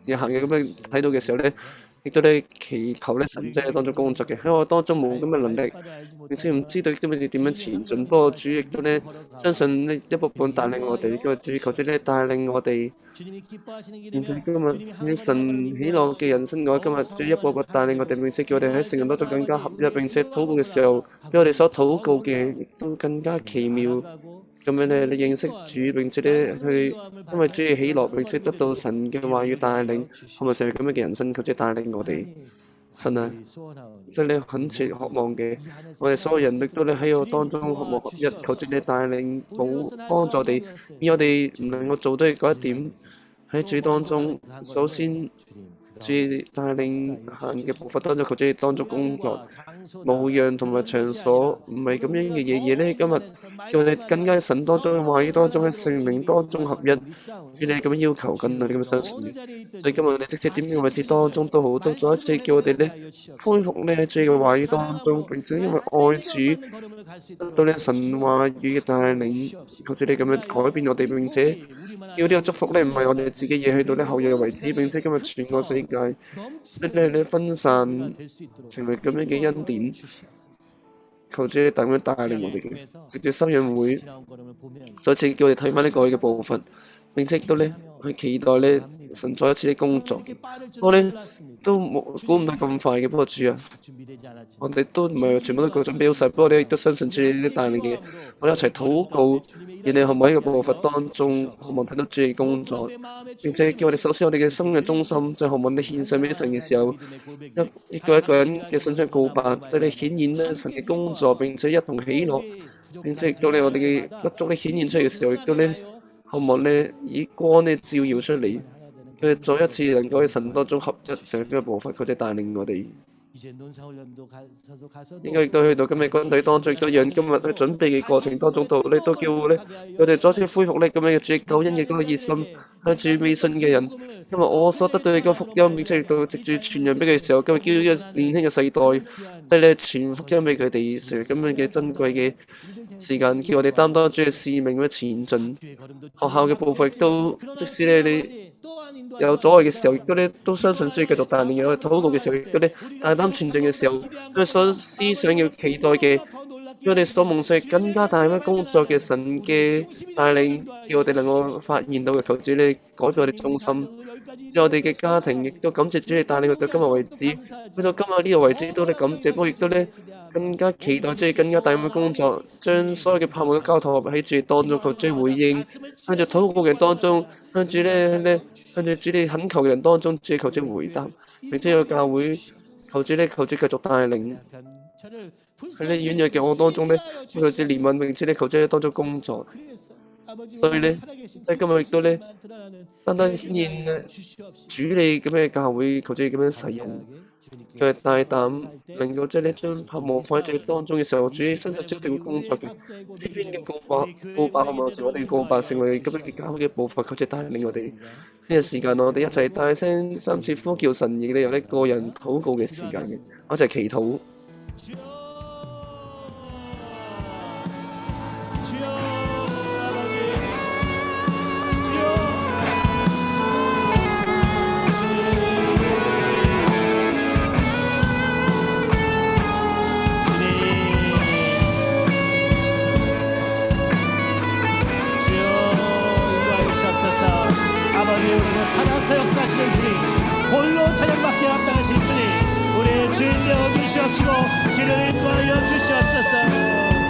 而行嘅咁樣睇到嘅時候咧，亦都咧祈求咧神即係當中工作嘅，喺我當中冇咁嘅能力，並且唔知道今日點樣前進。不過主亦都咧相信呢一部分帶領我哋，個主求主咧帶領我哋。並且今日呢神喜樂嘅人生嘅話，今日主一步步帶領我哋，並且叫我哋喺聖人當中更加合一，並且禱告嘅時候，俾我哋所禱告嘅亦都更加奇妙。咁樣咧，你認識主，並且咧去因為主嘅喜樂，並且得到神嘅話語帶領，係咪就係咁樣嘅人生？求主帶領我哋，神啊，即係你懇切渴望嘅，我哋所有人亦都咧喺我當中渴望合一，求主你帶領幫助我哋，而我哋唔能夠做到嗰一點喺主當中，首先。主帶領行嘅步伐當中，求主你當中工作，模樣同埋場所唔係咁樣嘅嘢咧。今日叫我哋更加喺神當中嘅話語當中，喺聖靈當中合一，主你咁樣要求緊啊！你咁樣相信，所以今日我哋即使點樣位置當中都好，都再一次叫我哋咧恢復咧喺主嘅話語當中，並且因為愛主得到咧神話語嘅帶領，求主你咁樣改變我哋，並且叫呢個祝福咧唔係我哋自己嘢，去到咧後裔為止，並且今日全個世界你分散成為咁樣嘅恩典，求主咁樣帶領我哋嘅，直至心引會再次叫我哋睇翻呢個嘅部分，並且都咧去期待咧神再一次嘅工作。我哋都冇估唔到咁快嘅，不過主啊，我哋都唔係全部都個準備好晒，不過我哋亦都相信主啲帶領嘅，我哋一齊禱告，而你可唔可以喺個步伐當中，希望睇到主嘅工作，並且叫我哋首先我哋嘅心嘅中心，即係希望你獻上俾神嘅時候，一個人嘅信心告白，即係你顯現咧神嘅工作，並且一同喜樂，並且到你我哋嘅不足咧顯現出嚟嘅時候，亦都咧希望咧以光咧照耀出嚟。佢哋再一次能夠喺神當中合一成呢個步伐，佢哋帶領我哋。應該亦都去到今日軍隊當中，亦都讓今日喺準備嘅過程當中，你都叫咧，我哋再次恢復咧咁樣嘅主救恩嘅嗰個熱心，向住未信嘅人。因為我所得到嘅嗰個福音，並且亦都藉住傳揚俾佢嘅時候，今日叫呢個年輕嘅世代，即係咧傳福音俾佢哋，成為咁樣嘅珍貴嘅時間，叫我哋擔當主嘅使命咁前進。學校嘅部分亦都，即使咧你有阻礙嘅時候，亦都咧都相信主繼續帶領嘅。我哋禱告嘅時候，亦都咧大膽前進嘅時候，因為所思想要期待嘅，叫我哋所夢想更加大嘅工作嘅神嘅帶領，叫我哋能夠發現到嘅，求主咧改變我哋中心。讓我哋嘅家庭亦都感謝主你帶領到今日為止，去到今日呢個為止都咧感謝，不過亦都咧更加期待主更加大嘅工作，將所有嘅盼望都交託喺主當中，求主回應，向住禱告嘅人當中，向住向住主你懇求嘅人當中，主求主回答，並且有教會求主繼續帶領喺呢軟弱嘅我當中咧，求主憐憫，並且求主喺當中工作。所以咧，喺今日亦都咧，單單顯現主你咁嘅教會，求主咁樣使用，佢係大膽，能夠即係咧將盼望放喺主當中嘅時候，主親自一定會工作嘅。詩篇嘅告白，好嘛？我哋告白成為咁樣嘅教會嘅一部分，求主帶領我哋呢個時間，我哋一齊大聲三次呼叫神，亦都有呢個人禱告嘅時間嘅，我一齊祈禱。살아서 역사하시는 주님, 홀로 찬양받기에 합당하신 주님, 우리의 주인 되어 주시옵시고 길을 인도하여 주시옵소서.